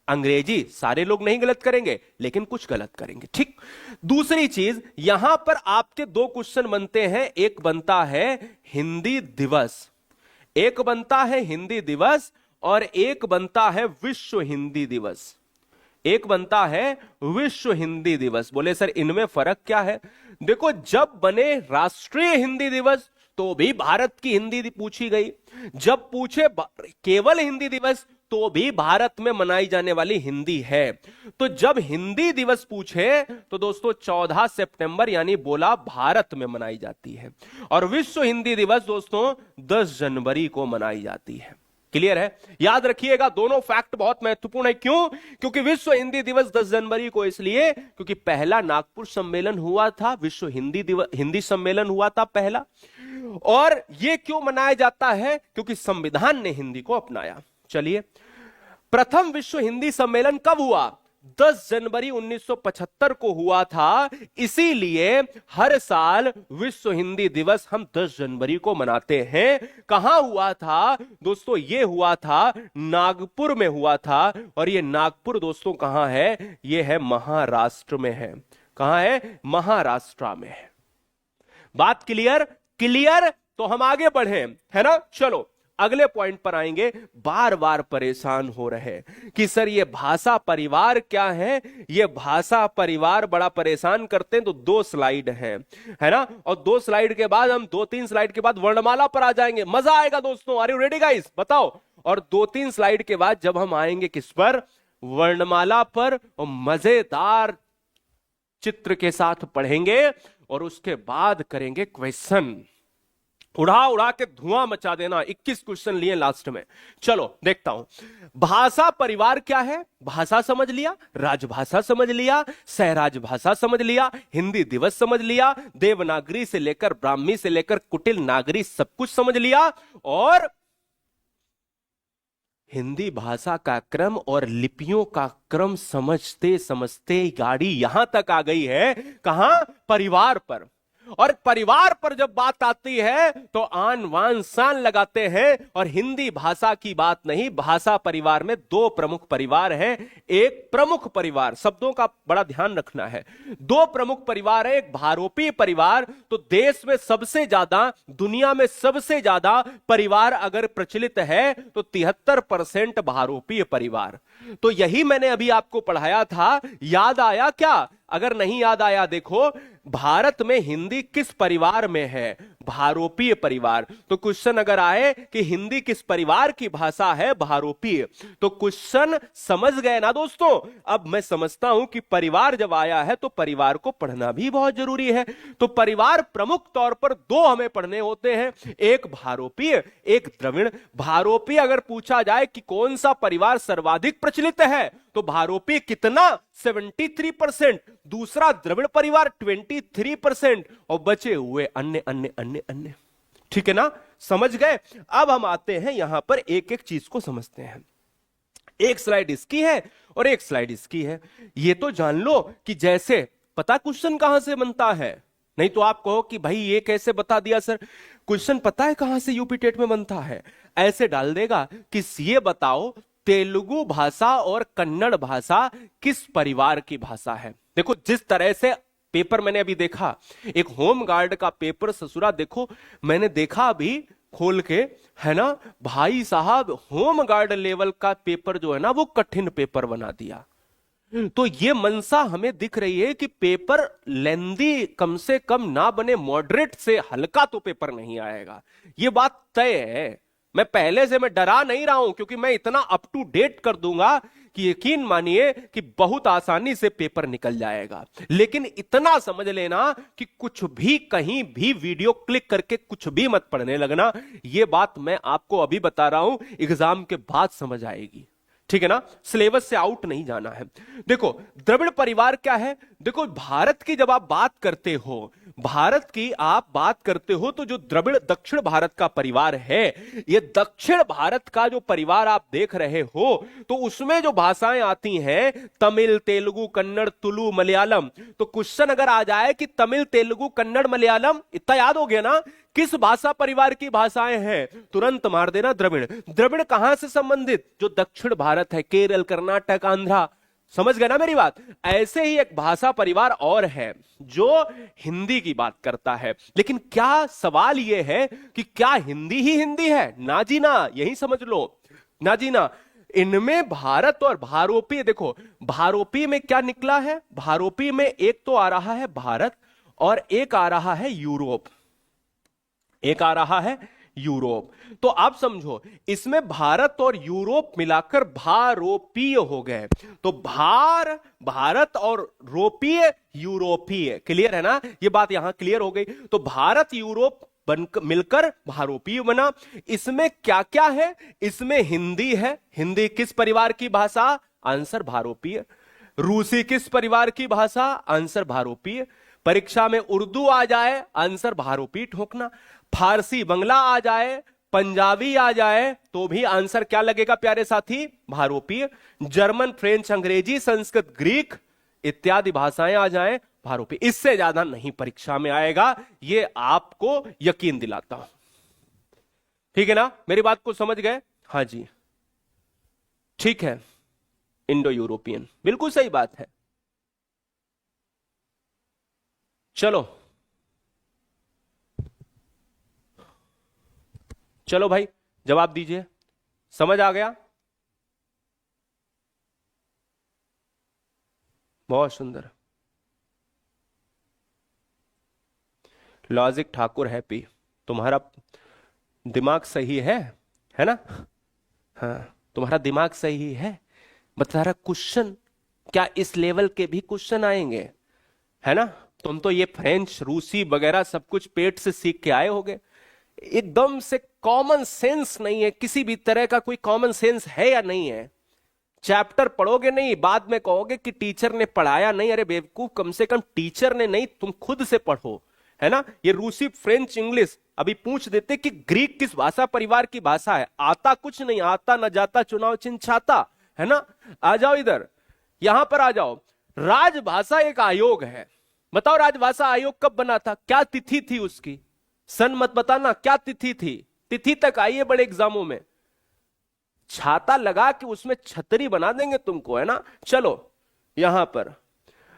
अंग्रेजी सारे लोग नहीं गलत करेंगे, लेकिन कुछ गलत करेंगे, ठीक। दूसरी चीज, यहां पर आपके 2 क्वेश्चन बनते हैं। एक बनता है हिंदी दिवस, एक बनता है हिंदी दिवस, और एक बनता है विश्व हिंदी दिवस। एक बनता है विश्व हिंदी दिवस। बोले सर इनमें फर्क क्या है? देखो, जब बने राष्ट्रीय हिंदी दिवस तो भी भारत की हिंदी पूछी गई, जब पूछे केवल हिंदी दिवस तो भी भारत में मनाई जाने वाली हिंदी है। तो जब हिंदी दिवस पूछे तो दोस्तों 14 सितंबर यानी बोला भारत में मनाई जाती है, और विश्व हिंदी दिवस दोस्तों 10 जनवरी को मनाई जाती है। क्लियर है? याद रखिएगा, दोनों फैक्ट बहुत महत्वपूर्ण है। क्यों? क्योंकि विश्व हिंदी दिवस 10 जनवरी को इसलिए क्योंकि पहला नागपुर सम्मेलन हुआ था, विश्व हिंदी सम्मेलन हुआ था पहला। और यह क्यों मनाया जाता है? क्योंकि संविधान ने हिंदी को अपनाया। चलिए, प्रथम विश्व हिंदी सम्मेलन कब हुआ? 10 जनवरी 1975 को हुआ था। इसीलिए हर साल विश्व हिंदी दिवस हम 10 जनवरी को मनाते हैं। कहां हुआ था दोस्तों? यह हुआ था नागपुर में हुआ था। और यह नागपुर दोस्तों कहां है? यह है महाराष्ट्र में है। कहां है? महाराष्ट्र में है। बात क्लियर? क्लियर? तो हम आगे बढ़े, है ना? चलो अगले पॉइंट पर आएंगे। बार बार परेशान हो रहे कि सर ये भाषा परिवार क्या है? ये भाषा परिवार बड़ा परेशान करते हैं। तो 2 स्लाइड हैं, है ना? और 2 स्लाइड के बाद हम 2-3 स्लाइड के बाद वर्णमाला पर आ जाएंगे। मजा आएगा दोस्तों। Are you ready guys? बताओ। और 2-3 स्लाइड के बाद जब हम आएंगे किस पर? वर्णमाला पर, और मजेदार चित्र के साथ पढ़ेंगे, और उसके बाद करेंगे क्वेश्चन। उड़ा उड़ा के धुआं मचा देना। 21 क्वेश्चन लिए लास्ट में। चलो देखता हूं। भाषा परिवार क्या है? भाषा समझ लिया, राजभाषा समझ लिया, सहराजभाषा समझ लिया, हिंदी दिवस समझ लिया, देवनागरी से लेकर ब्राह्मी से लेकर कुटिल नागरी सब कुछ समझ लिया। और हिंदी भाषा का क्रम और लिपियों का क्रम समझते समझते गाड़ी यहां तक आ गई है। कहां? परिवार पर। और परिवार पर जब बात आती है तो आन वान शान लगाते हैं। और हिंदी भाषा की बात नहीं, भाषा परिवार में 2 प्रमुख परिवार हैं। एक प्रमुख परिवार, शब्दों का बड़ा ध्यान रखना है। 2 प्रमुख परिवार है। एक भारोपीय परिवार, तो देश में सबसे ज्यादा, दुनिया में सबसे ज्यादा परिवार अगर प्रचलित है तो 73% भारोपीय परिवार। तो यही मैंने अभी आपको पढ़ाया था। याद आया क्या? अगर नहीं याद आया देखो, भारत में हिंदी किस परिवार में है? भारोपीय परिवार। तो क्वेश्चन अगर आए कि हिंदी किस परिवार की भाषा है, भारोपीय, तो क्वेश्चन समझ गए ना दोस्तों। अब मैं समझता हूं कि परिवार जब आया है तो परिवार को पढ़ना भी बहुत जरूरी है। तो परिवार प्रमुख तौर पर दो हमें पढ़ने होते हैं, एक भारोपीय, एक द्रविड़। भारोपीय अगर पूछा जाए कि कौन सा परिवार सर्वाधिक प्रचलित है, तो भारोपीय कितना, 73%, दूसरा द्रविड़ परिवार 23%, और बचे हुए अन्य अन्य अन्य अन्य। ठीक है ना, समझ गए। अब हम आते हैं यहां पर एक एक चीज को समझते हैं। एक स्लाइड इसकी है और एक स्लाइड इसकी है। ये तो जान लो कि जैसे पता क्वेश्चन कहां से बनता है, नहीं तो आप कहो कि भाई ये कैसे बता दिया सर। क्वेश्चन पता है कहां से यूपी टेट में बनता है, ऐसे डाल देगा कि ये बताओ तेलुगु भाषा और कन्नड़ भाषा किस परिवार की भाषा है। देखो जिस तरह से पेपर मैंने अभी देखा, एक होम गार्ड का पेपर ससुरा, देखो मैंने देखा अभी खोल के, है ना भाई साहब, होम गार्ड लेवल का पेपर जो है ना वो कठिन पेपर बना दिया। तो ये मनसा हमें दिख रही है कि पेपर लेंदी कम से कम ना बने, मॉडरेट से हल्का तो पेपर नहीं आएगा, ये बात तय है। मैं पहले से मैं डरा नहीं रहा हूं, क्योंकि मैं इतना अप टू डेट कर दूंगा कि यकीन मानिए कि बहुत आसानी से पेपर निकल जाएगा। लेकिन इतना समझ लेना कि कुछ भी कहीं भी वीडियो क्लिक करके कुछ भी मत पढ़ने लगना। यह बात मैं आपको अभी बता रहा हूं, एग्जाम के बाद समझ आएगी। ठीक है ना, सिलेबस से आउट नहीं जाना है। देखो द्रविड़ परिवार क्या है, देखो भारत की जब आप बात करते हो, भारत की आप बात करते हो, तो जो द्रविड़ दक्षिण भारत का परिवार है, ये दक्षिण भारत का जो परिवार आप देख रहे हो, तो उसमें जो भाषाएं आती हैं तमिल, तेलुगु, कन्नड़, तुलु, मलयालम। तो क्वेश्चन अगर आ जाए कि तमिल, तेलुगु, कन्नड़, मलयालम, इतना याद हो गया ना, किस भाषा परिवार की भाषाएं हैं, तुरंत मार देना द्रविड़। द्रविड़ कहां से संबंधित, जो दक्षिण भारत है, केरल, कर्नाटक, आंध्रा। समझ गए ना मेरी बात। ऐसे ही एक भाषा परिवार और है जो हिंदी की बात करता है। लेकिन क्या सवाल यह है कि क्या हिंदी ही हिंदी है? ना जी ना, यही समझ लो, ना जी ना। इनमें भारत और भारोपीय, देखो भारोपीय में क्या निकला है, भारोपीय में एक तो आ रहा है भारत और एक आ रहा है यूरोप, एक आ रहा है यूरोप। तो आप समझो इसमें भारत और यूरोप मिलाकर भारोपीय हो गए। तो भारत और रोपीय यूरोपीय, क्लियर है ना, ये बात यहां क्लियर हो गई। तो भारत यूरोप मिलकर भारोपीय बना। इसमें क्या क्या है, इसमें हिंदी है, हिंदी किस परिवार की भाषा, आंसर भारोपीय। रूसी किस परिवार की भाषा, आंसर भारोपीय। परीक्षा में उर्दू आ जाए, आंसर भारोपीय ठोकना। फारसी बंगला आ जाए, पंजाबी आ जाए, तो भी आंसर क्या लगेगा प्यारे साथी, भारोपीय। जर्मन, फ्रेंच, अंग्रेजी, संस्कृत, ग्रीक इत्यादि भाषाएं आ जाएं, भारोपीय। इससे ज्यादा नहीं परीक्षा में आएगा, ये आपको यकीन दिलाता हूं। ठीक है ना, मेरी बात को समझ गए? हाँ जी ठीक है, इंडो यूरोपियन, बिल्कुल सही बात है। चलो चलो भाई जवाब दीजिए, समझ आ गया? बहुत सुंदर। लॉजिक ठाकुर हैप्पी, तुम्हारा दिमाग सही है ना? हाँ तुम्हारा दिमाग सही है। बता रहा क्वेश्चन क्या इस लेवल के भी क्वेश्चन आएंगे, है ना? तुम तो ये फ्रेंच, रूसी वगैरह सब कुछ पेट से सीख के आए होगे, एकदम से कॉमन सेंस नहीं है, किसी भी तरह का कोई कॉमन सेंस है या नहीं है। चैप्टर पढ़ोगे नहीं, बाद में कहोगे कि टीचर ने पढ़ाया नहीं। अरे बेवकूफ, कम से कम टीचर ने नहीं, तुम खुद से पढ़ो, है ना? ये रूसी, फ्रेंच, इंग्लिश अभी पूछ देते कि ग्रीक किस भाषा परिवार की भाषा है, आता कुछ नहीं, आता न जाता चुनाव चिन्ह छाता, है ना? आ जाओ इधर, यहां पर आ जाओ। राजभाषा एक आयोग है, बताओ राजभाषा आयोग कब बना था, क्या तिथि थी उसकी? सन मत बताना, क्या तिथि थी? तिथि तक आइए बड़े एग्जामों में, छाता लगा के उसमें छतरी बना देंगे तुमको, है ना? चलो यहां पर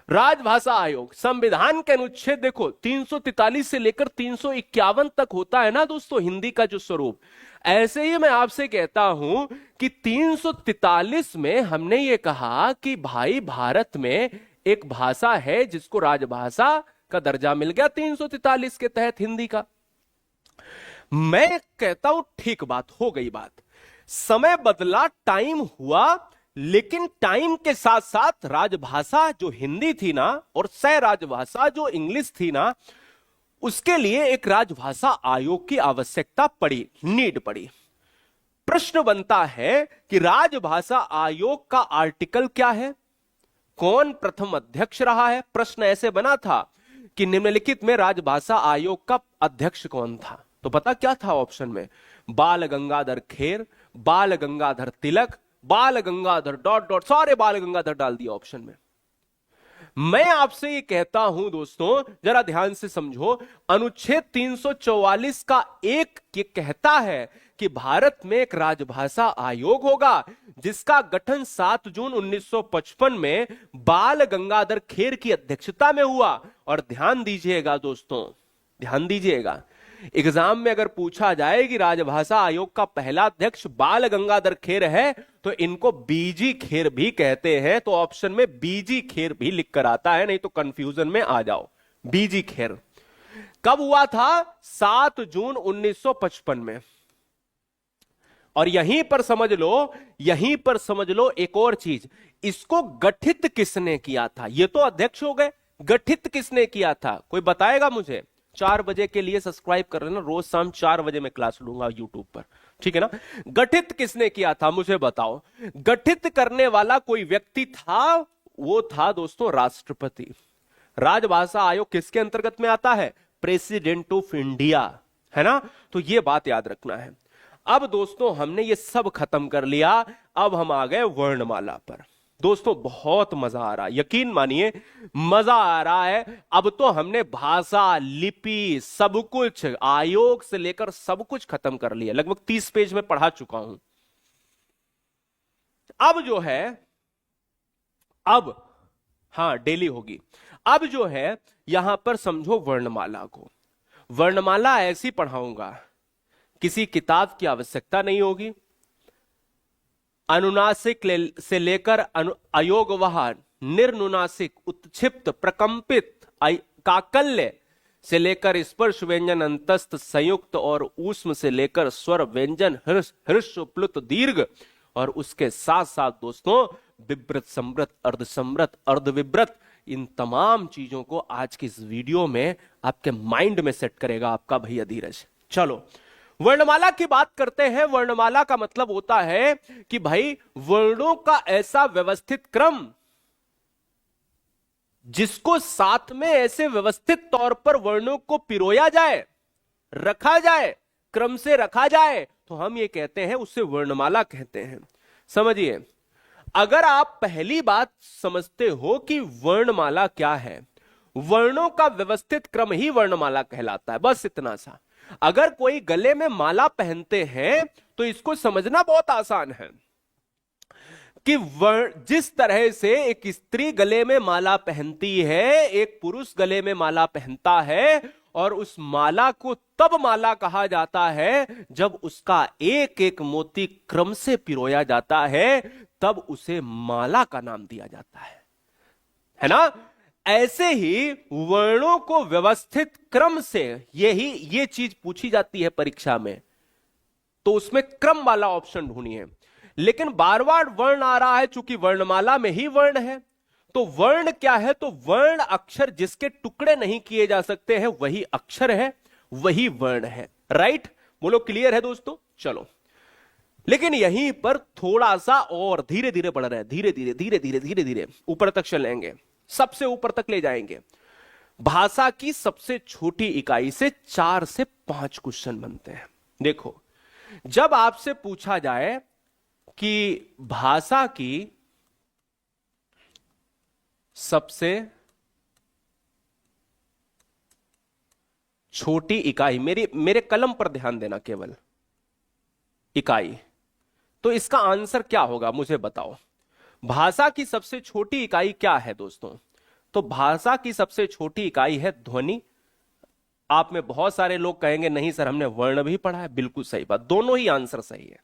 राजभाषा आयोग, संविधान के अनुच्छेद देखो 343 से लेकर 351 तक होता है ना दोस्तों हिंदी का जो स्वरूप। ऐसे ही मैं आपसे कहता हूं कि 343 में हमने ये कहा कि भाई भारत में एक भाषा है जिसको राजभाषा का दर्जा मिल गया 343 के तहत हिंदी का। मैं कहता हूं ठीक बात, हो गई बात, समय बदला, टाइम हुआ, लेकिन टाइम के साथ साथ राजभाषा जो हिंदी थी ना, और सह राजभाषा जो इंग्लिश थी ना, उसके लिए एक राजभाषा आयोग की आवश्यकता पड़ी, नीड पड़ी। प्रश्न बनता है कि राजभाषा आयोग का आर्टिकल क्या है, कौन प्रथम अध्यक्ष रहा है। प्रश्न ऐसे बना था कि निम्नलिखित में राजभाषा आयोग का अध्यक्ष कौन था, तो पता क्या था ऑप्शन में, बाल गंगाधर खेर, बाल गंगाधर तिलक, बाल गंगाधर डॉट डॉट, सारे बाल गंगाधर डाल दिया ऑप्शन में। मैं आपसे ये कहता हूं दोस्तों, जरा ध्यान से समझो, अनुच्छेद 344 का एक ये कहता है कि भारत में एक राजभाषा आयोग होगा जिसका गठन 7 जून 1955 में बाल गंगाधर खेर की अध्यक्षता में हुआ। और ध्यान दीजिएगा दोस्तों, ध्यान दीजिएगा, एग्जाम में अगर पूछा जाए कि राजभाषा आयोग का पहला अध्यक्ष बाल गंगाधर खेर है तो इनको बीजी खेर भी कहते हैं, तो ऑप्शन में बीजी खेर भी लिख कर आता है, नहीं तो कंफ्यूजन में आ जाओ। बीजी खेर कब हुआ था, 7 जून 1955 में। और यहीं पर समझ लो, यहीं पर समझ लो एक और चीज, इसको गठित किसने किया था, ये तो अध्यक्ष हो गए, गठित किसने किया था, कोई बताएगा मुझे। 4 बजे के लिए सब्सक्राइब कर लेना, रोज शाम 4 बजे मैं क्लास लूंगा यूट्यूब पर, ठीक है ना। गठित किसने किया था मुझे बताओ। गठित करने वाला कोई व्यक्ति था, वो था दोस्तों राष्ट्रपति। राजभाषा आयोग किसके अंतर्गत में आता है, प्रेसिडेंट ऑफ इंडिया, है ना। तो ये बात याद रखना है। अब दोस्तों हमने ये सब खत्म कर लिया, अब हम आ गए वर्णमाला पर। दोस्तों बहुत मजा आ रहा है, यकीन मानिए मजा आ रहा है। अब तो हमने भाषा, लिपि, सब कुछ, आयोग से लेकर सब कुछ खत्म कर लिया, लगभग 30 पेज में पढ़ा चुका हूं। अब जो है, अब हाँ डेली होगी। अब जो है यहां पर समझो वर्णमाला को, वर्णमाला ऐसी पढ़ाऊंगा, किसी किताब की आवश्यकता नहीं होगी। अनुनासिक से लेकर अयोगवाह, निर्नुनासिक, उत्क्षिप्त, प्रकंपित, काकल्य से लेकर स्पर्श व्यंजन, अंतस्थ, संयुक्त और ऊष्म से लेकर स्वर व्यंजन, हृस्व, प्लुत, दीर्घ, और उसके साथ साथ दोस्तों विव्रत, समृत, अर्धसमृत, अर्धविव्रत, इन तमाम चीजों को आज की इस वीडियो में आपके माइंड में सेट करेगा आपका भैया धीरज। चलो वर्णमाला की बात करते हैं। वर्णमाला का मतलब होता है कि भाई वर्णों का ऐसा व्यवस्थित क्रम जिसको साथ में ऐसे व्यवस्थित तौर पर वर्णों को पिरोया जाए, रखा जाए, क्रम से रखा जाए, तो हम ये कहते हैं, उससे वर्णमाला कहते हैं। समझिए, अगर आप पहली बात समझते हो कि वर्णमाला क्या है, वर्णों का व्यवस्थित क्रम ही वर्णमाला कहलाता है, बस इतना सा। अगर कोई गले में माला पहनते हैं तो इसको समझना बहुत आसान है कि जिस तरह से एक स्त्री गले में माला पहनती है, एक पुरुष गले में माला पहनता है, और उस माला को तब माला कहा जाता है जब उसका एक एक मोती क्रम से पिरोया जाता है, तब उसे माला का नाम दिया जाता है ना। ऐसे ही वर्णों को व्यवस्थित क्रम से, ये चीज पूछी जाती है परीक्षा में, तो उसमें क्रम वाला ऑप्शन ढूंढिए। लेकिन बार बार वर्ण आ रहा है, चूंकि वर्णमाला में ही वर्ण है, तो वर्ण क्या है, तो वर्ण अक्षर जिसके टुकड़े नहीं किए जा सकते हैं वही अक्षर है, वही वर्ण है। राइट, बोलो क्लियर है दोस्तों। चलो, लेकिन यहीं पर थोड़ा सा और धीरे धीरे बढ़ रहे हैं, धीरे धीरे धीरे धीरे धीरे धीरे ऊपर तक चलेंगे, सबसे ऊपर तक ले जाएंगे। भाषा की सबसे छोटी इकाई से 4 से 5 क्वेश्चन बनते हैं। देखो, जब आपसे पूछा जाए कि भाषा की सबसे छोटी इकाई, मेरे कलम पर ध्यान देना, केवल इकाई, तो इसका आंसर क्या होगा मुझे बताओ। भाषा की सबसे छोटी इकाई क्या है दोस्तों, तो भाषा की सबसे छोटी इकाई है ध्वनि। आप में बहुत सारे लोग कहेंगे नहीं सर हमने वर्ण भी पढ़ा है, बिल्कुल सही बात, दोनों ही आंसर सही है।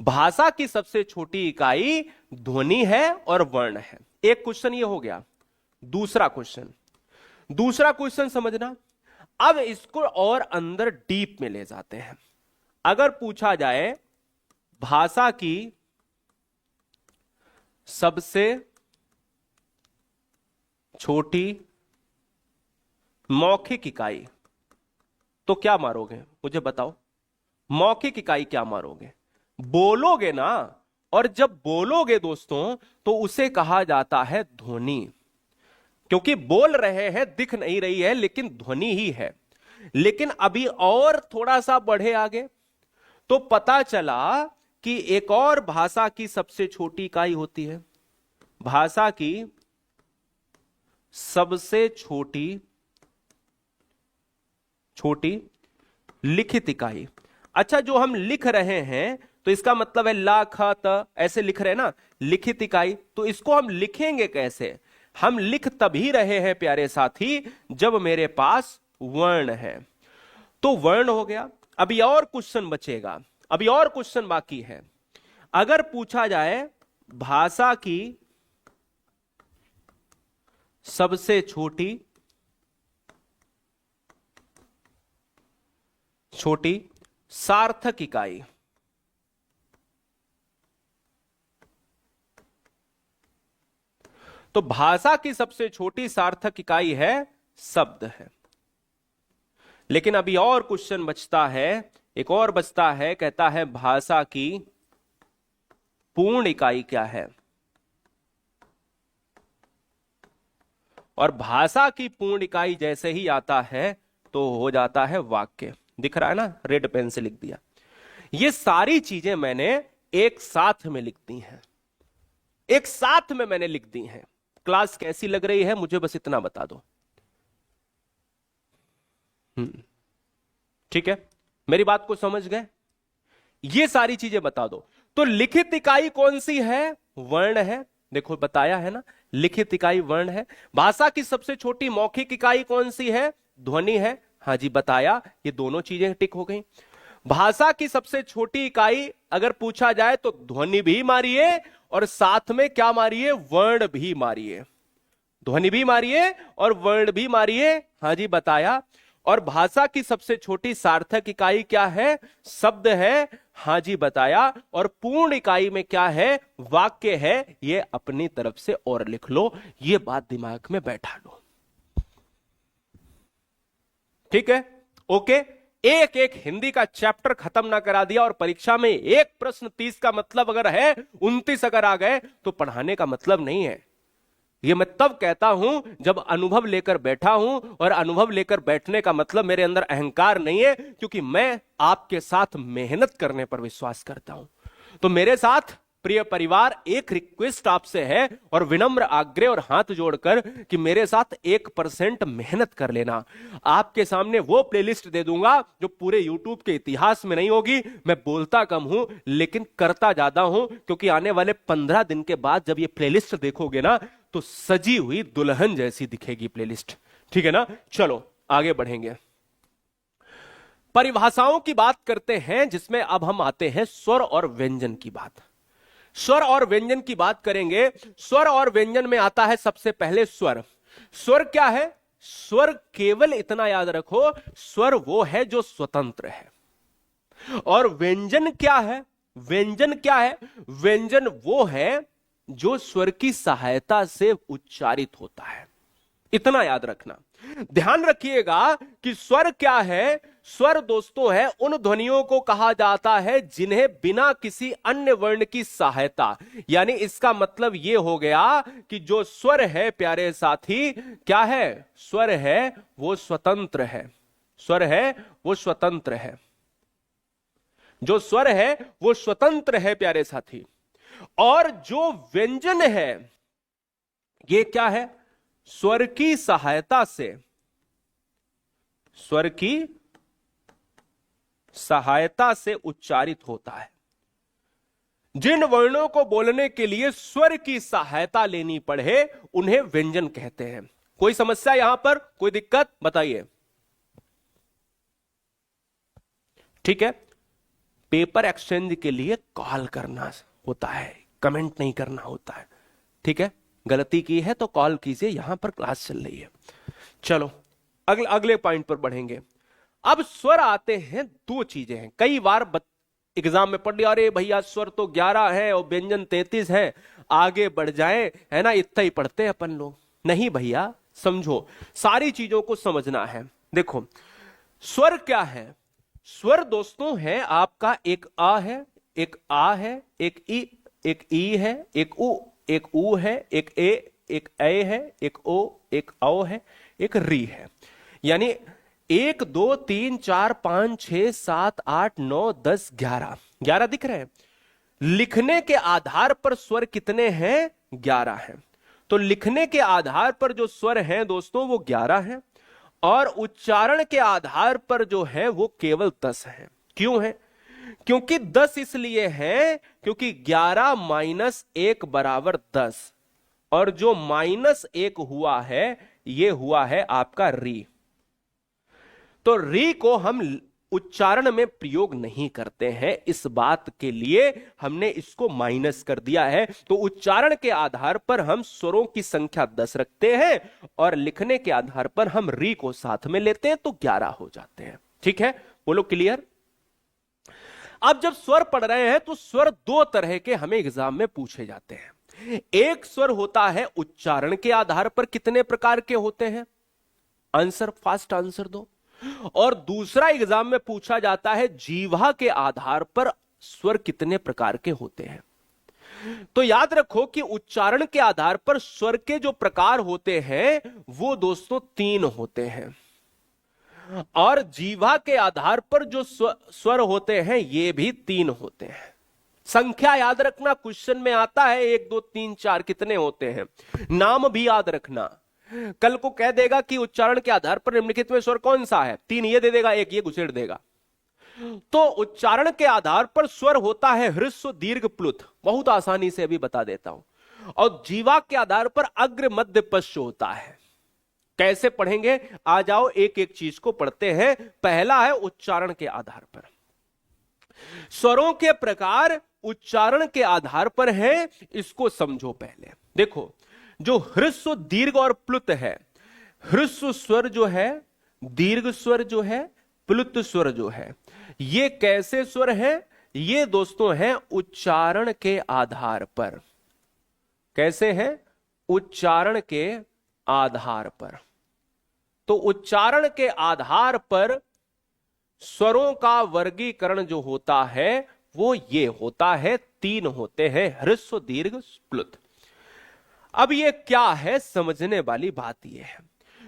भाषा की सबसे छोटी इकाई ध्वनि है और वर्ण है। एक क्वेश्चन ये हो गया। दूसरा क्वेश्चन समझना, अब इसको और अंदर डीप में ले जाते हैं। अगर पूछा जाए भाषा की सबसे छोटी मौखिक इकाई, तो क्या मारोगे? मुझे बताओ, मौखिक इकाई क्या मारोगे? बोलोगे ना, और जब बोलोगे दोस्तों तो उसे कहा जाता है ध्वनि, क्योंकि बोल रहे हैं, दिख नहीं रही है लेकिन ध्वनि ही है। लेकिन अभी और थोड़ा सा बढ़े आगे तो पता चला कि एक और भाषा की सबसे छोटी इकाई होती है, भाषा की सबसे छोटी लिखित इकाई। अच्छा, जो हम लिख रहे हैं तो इसका मतलब है ला ख त, ऐसे लिख रहे हैं ना, लिखित इकाई। तो इसको हम लिखेंगे कैसे? हम लिख तभी रहे हैं प्यारे साथी जब मेरे पास वर्ण है। तो वर्ण हो गया। अभी और क्वेश्चन बचेगा, अभी और क्वेश्चन बाकी है। अगर पूछा जाए भाषा की सबसे छोटी सार्थक इकाई, तो भाषा की सबसे छोटी सार्थक इकाई है शब्द है। लेकिन अभी और क्वेश्चन बचता है, एक और बचता है, कहता है भाषा की पूर्ण इकाई क्या है? और भाषा की पूर्ण इकाई जैसे ही आता है तो हो जाता है वाक्य। दिख रहा है ना, रेड पेन से लिख दिया। ये सारी चीजें मैंने एक साथ में लिख दी हैं, एक साथ में मैंने लिख दी हैं। क्लास कैसी लग रही है मुझे बस इतना बता दो। ठीक है, मेरी बात को समझ गए? ये सारी चीजें बता दो। तो लिखित इकाई कौन सी है? वर्ण है। देखो बताया है ना, लिखित इकाई वर्ण है। भाषा की सबसे छोटी मौखिक इकाई कौन सी है? ध्वनि है। हाँ जी बताया, ये दोनों चीजें टिक हो गई। भाषा की सबसे छोटी इकाई अगर पूछा जाए तो ध्वनि भी मारिए और साथ में क्या मारिए? वर्ण भी मारिए। ध्वनि भी मारिए और वर्ण भी मारिए। हाँ जी बताया। और भाषा की सबसे छोटी सार्थक इकाई क्या है? शब्द है। हाँ जी बताया। और पूर्ण इकाई में क्या है? वाक्य है। ये अपनी तरफ से और लिख लो, ये बात दिमाग में बैठा लो। ठीक है, ओके। एक एक हिंदी का चैप्टर खत्म ना करा दिया और परीक्षा में एक प्रश्न 30 का मतलब अगर है 29 अगर आ गए तो पढ़ाने का मतलब नहीं है। ये मैं तब कहता हूं जब अनुभव लेकर बैठा हूं, और अनुभव लेकर बैठने का मतलब मेरे अंदर अहंकार नहीं है, क्योंकि मैं आपके साथ मेहनत करने पर विश्वास करता हूं। तो मेरे साथ प्रिय परिवार एक रिक्वेस्ट आपसे है और विनम्र आग्रह और हाथ जोड़कर कि मेरे साथ 1% मेहनत कर लेना। आपके सामने वो प्लेलिस्ट दे दूंगा जो पूरे यूट्यूब के इतिहास में नहीं होगी। मैं बोलता कम हूं लेकिन करता ज्यादा हूं, क्योंकि आने वाले 15 दिन के बाद जब ये प्लेलिस्ट देखोगे ना तो सजी हुई दुल्हन जैसी दिखेगी प्लेलिस्ट। ठीक है ना? चलो आगे बढ़ेंगे। परिभाषाओं की बात करते हैं, जिसमें अब हम आते हैं स्वर और व्यंजन की बात। स्वर और व्यंजन की बात करेंगे। स्वर और व्यंजन में आता है सबसे पहले स्वर। स्वर क्या है? स्वर केवल इतना याद रखो, स्वर वो है जो स्वतंत्र है। और व्यंजन क्या है? व्यंजन क्या है? व्यंजन वो है जो स्वर की सहायता से उच्चारित होता है। इतना याद रखना। ध्यान रखिएगा कि स्वर क्या है? स्वर दोस्तों है उन ध्वनियों को कहा जाता है जिन्हें बिना किसी अन्य वर्ण की सहायता, यानी इसका मतलब यह हो गया कि जो स्वर है प्यारे साथी, क्या है? स्वर है वो स्वतंत्र है। स्वर है वो स्वतंत्र है। जो स्वर है वो स्वतंत्र है प्यारे साथी। और जो व्यंजन है ये क्या है? स्वर की सहायता से, स्वर की सहायता से उच्चारित होता है। जिन वर्णों को बोलने के लिए स्वर की सहायता लेनी पड़े उन्हें व्यंजन कहते हैं। कोई समस्या यहां पर? कोई दिक्कत बताइए। ठीक है, पेपर एक्सचेंज के लिए कॉल करना होता है, कमेंट नहीं करना होता है। ठीक है, गलती की है तो कॉल कीजिए, यहां पर क्लास चल रही है। चलो अगले पॉइंट पर बढ़ेंगे। अब स्वर आते हैं, दो चीजें हैं, कई बार एग्जाम में पढ़ लिया, अरे भैया स्वर तो 11 है और व्यंजन 33 है, आगे बढ़ जाए, है ना, इतना ही पढ़ते हैं अपन लोग। नहीं भैया, समझो, सारी चीजों को समझना है। देखो स्वर क्या है, स्वर दोस्तों है आपका, एक आ है, एक आ है, एक ई है, एक ऊ है, एक ए है, एक ओ, एक औ है, एक री है। यानी 1 2 3 4 5 6 7 8 9 10 11 दिख रहे हैं। लिखने के आधार पर स्वर कितने हैं? 11 हैं। तो लिखने के आधार पर जो स्वर हैं दोस्तों वो 11 हैं, और उच्चारण के आधार पर जो है वो केवल 10 है। क्यों है? क्योंकि 10 इसलिए है क्योंकि 11 माइनस 1 बराबर 10, और जो -1 हुआ है ये हुआ है आपका री। तो री को हम उच्चारण में प्रयोग नहीं करते हैं, इस बात के लिए हमने इसको माइनस कर दिया है। तो उच्चारण के आधार पर हम स्वरों की संख्या 10 रखते हैं, और लिखने के आधार पर हम री को साथ में लेते हैं, तो 11 हो जाते हैं। ठीक है, बोलो क्लियर। अब जब स्वर पढ़ रहे हैं तो स्वर दो तरह के हमें एग्जाम में पूछे जाते हैं। एक स्वर होता है उच्चारण के आधार पर, कितने प्रकार के होते हैं? आंसर, फास्ट आंसर दो। और दूसरा एग्जाम में पूछा जाता है जीवा के आधार पर स्वर कितने प्रकार के होते हैं। तो याद रखो कि उच्चारण के आधार पर स्वर के जो प्रकार होते हैं वो दोस्तों 3 होते हैं, और जीवा के आधार पर जो स्वर होते हैं ये भी 3 होते हैं। संख्या याद रखना, क्वेश्चन में आता है 1 2 3 4 कितने होते हैं। नाम भी याद रखना, कल को कह देगा कि उच्चारण के आधार पर निम्नलिखित में स्वर कौन सा है, 3 ये दे देगा, 1 ये घुसेड़ देगा। तो उच्चारण के आधार पर स्वर होता है ह्रस्व दीर्घ प्लुत, बहुत आसानी से अभी बता देता हूं। और जीवा के आधार पर अग्र मध्य पश्च होता है। कैसे पढ़ेंगे, आ जाओ एक एक चीज को पढ़ते हैं। पहला है उच्चारण के आधार पर। स्वरों के प्रकार उच्चारण के आधार पर है, इसको समझो पहले। देखो जो ह्रस्व दीर्घ और प्लुत है, ह्रस्व स्वर जो है, दीर्घ स्वर जो है, प्लुत स्वर जो है, ये कैसे स्वर है? ये दोस्तों है उच्चारण के आधार पर। कैसे है? उच्चारण के आधार पर। तो उच्चारण के आधार पर स्वरों का वर्गीकरण जो होता है वो ये होता है, 3 होते हैं, ह्रस्व दीर्घ प्लुत। अब ये क्या है, समझने वाली बात ये है।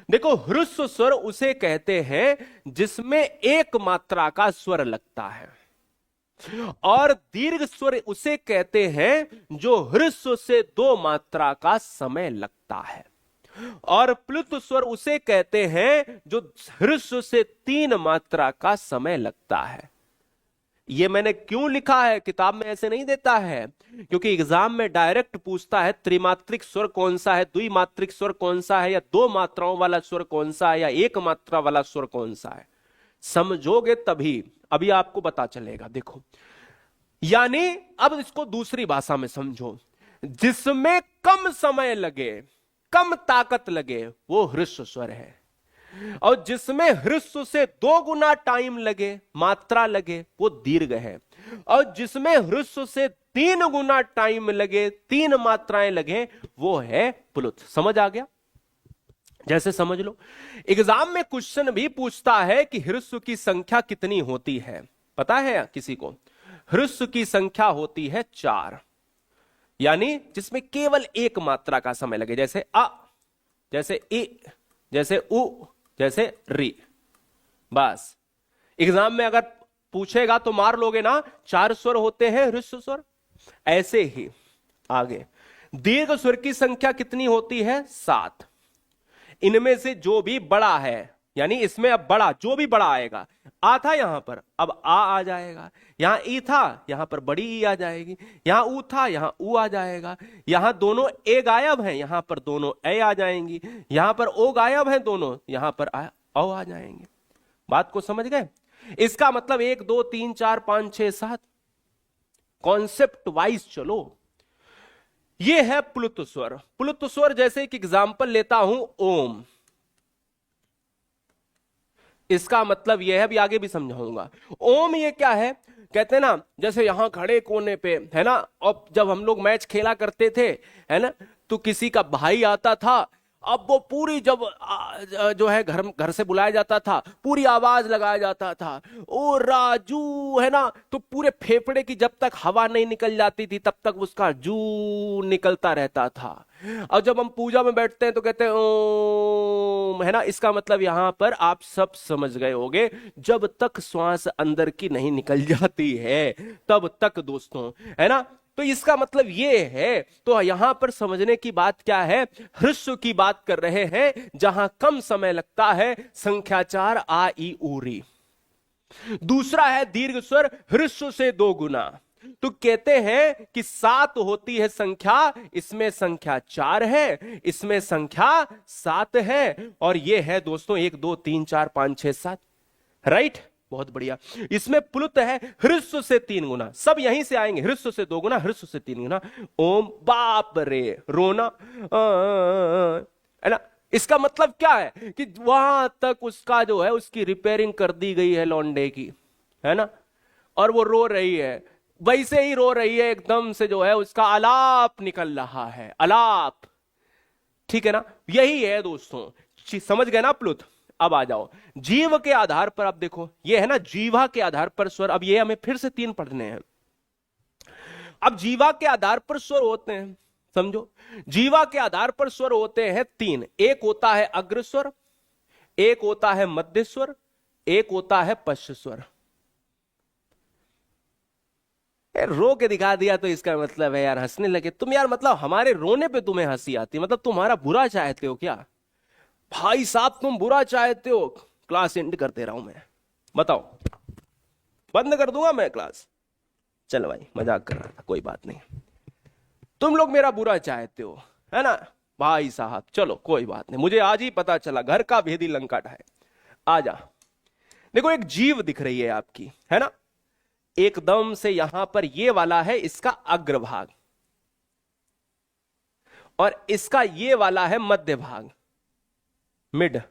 देखो ह्रस्व स्वर उसे कहते हैं जिसमें एक मात्रा का स्वर लगता है, और दीर्घ स्वर उसे कहते हैं जो ह्रस्व से 2 मात्रा का समय लगता है, और प्लुत स्वर उसे कहते हैं जो ह्रस्व से 3 मात्रा का समय लगता है। ये मैंने क्यों लिखा है, किताब में ऐसे नहीं देता है, क्योंकि एग्जाम में डायरेक्ट पूछता है त्रिमात्रिक स्वर कौन सा है, द्विमात्रिक स्वर कौन सा है, या 2 मात्राओं वाला स्वर कौन सा है, या 1 मात्रा वाला स्वर कौन सा है। समझोगे तभी, अभी आपको पता चलेगा। देखो यानी अब इसको दूसरी भाषा में समझो, जिसमें कम समय लगे, कम ताकत लगे, वो ह्रस्व स्वर है, और जिसमें ह्रस्व से 2 गुना टाइम लगे, मात्रा लगे, वो दीर्घ है, और जिसमें ह्रस्व से 3 गुना टाइम लगे, 3 मात्राएं लगे, वो है प्लुत। समझ आ गया? जैसे समझ लो, एग्जाम में क्वेश्चन भी पूछता है कि ह्रस्व की संख्या कितनी होती है, पता है किसी को? ह्रस्व की संख्या होती है 4, यानी जिसमें केवल 1 मात्रा का समय लगे, जैसे अ, जैसे इ, जैसे उ, जैसे री। बस एग्जाम में अगर पूछेगा तो मार लोगे ना, 4 स्वर होते हैं ह्रस्व स्वर। ऐसे ही आगे दीर्घ स्वर की संख्या कितनी होती है? 7। इनमें से जो भी बड़ा है, यानी इसमें अब बड़ा, जो भी बड़ा आएगा, आ था यहां पर, अब आ जाएगा, यहां ई था, यहां पर बड़ी ई आ जाएगी, यहां ऊ था, यहां ऊ आ जाएगा, यहां दोनों ए गायब हैं, यहां पर दोनों ए आ जाएंगी, यहां पर ओ गायब हैं दोनों, यहां पर औ आ जाएंगे। बात को समझ गए? इसका मतलब 1 2 3 4 5 6 7 कॉन्सेप्ट वाइज चलो। ये है प्लुत स्वर। प्लुत स्वर जैसे एक एग्जाम्पल लेता हूं, ओम। इसका मतलब यह है, अभी आगे भी समझाऊंगा। ओम ये क्या है, कहते हैं ना जैसे यहां खड़े कोने पे है ना, और जब हम लोग मैच खेला करते थे है ना, तो किसी का भाई आता था, अब वो पूरी जब जो है घर घर से बुलाया जाता था, पूरी आवाज लगाया जाता था, ओ राजू है ना, तो पूरे फेफड़े की जब तक हवा नहीं निकल जाती थी तब तक उसका जू निकलता रहता था। और जब हम पूजा में बैठते हैं तो कहते हैं ओम, है ना। इसका मतलब यहां पर आप सब समझ गए होंगे, जब तक श्वास अंदर की नहीं निकल जाती है तब तक दोस्तों, है ना। तो इसका मतलब ये है, तो यहां पर समझने की बात क्या है, ह्रस्व की बात कर रहे हैं जहां कम समय लगता है, संख्या 4 आ ई ऊरी। दूसरा है दीर्घ स्वर, ह्रस्व से 2 गुना। तो कहते हैं कि 7 होती है संख्या, इसमें संख्या 4 है, इसमें संख्या 7 है, और ये है दोस्तों 1 2 3 4 5 6 7, राइट। बहुत बढ़िया। इसमें प्लुत है ह्रस्व से 3 गुना, सब यहीं से आएंगे, ह्रस्व से 2 गुना, ह्रस्व से 3 गुना। ओम, बाप रे, रोना, है ना। इसका मतलब क्या है कि वहां तक उसका जो है उसकी रिपेयरिंग कर दी गई है लौंडे की, है ना, और वो रो रही है, वैसे ही रो रही है, एकदम से जो है उसका आलाप निकल रहा है, आलाप, ठीक है ना। यही है दोस्तों, समझ गए ना प्लुत। अब आ जाओ जीव के आधार पर, अब देखो ये है ना जीवा के आधार पर स्वर, अब ये हमें फिर से 3 पढ़ने हैं। अब जीवा के आधार पर स्वर होते हैं, समझो, जीवा के आधार पर स्वर होते हैं 3। एक होता है अग्र स्वर, एक होता है मध्य स्वर, एक होता है पश्च स्वर। रो के दिखा दिया तो इसका मतलब है यार हंसने लगे तुम यार, मतलब हमारे रोने पे तुम्हें हंसी आती, मतलब तुम्हारा बुरा चाहते हो क्या भाई साहब, तुम बुरा चाहते हो। क्लास एंड कर दे रहा हूं मैं, बताओ, बंद कर दूंगा मैं क्लास। चलो भाई मजाक कर रहा था, कोई बात नहीं, तुम लोग मेरा बुरा चाहते हो, है ना भाई साहब। चलो कोई बात नहीं, मुझे आज ही पता चला, घर का भेदी लंका ढाए। आ जा, देखो एक जीव दिख रही है आपकी, है ना, एकदम से यहां पर ये वाला है इसका अग्रभाग, और इसका ये वाला है मध्य भाग, मिड,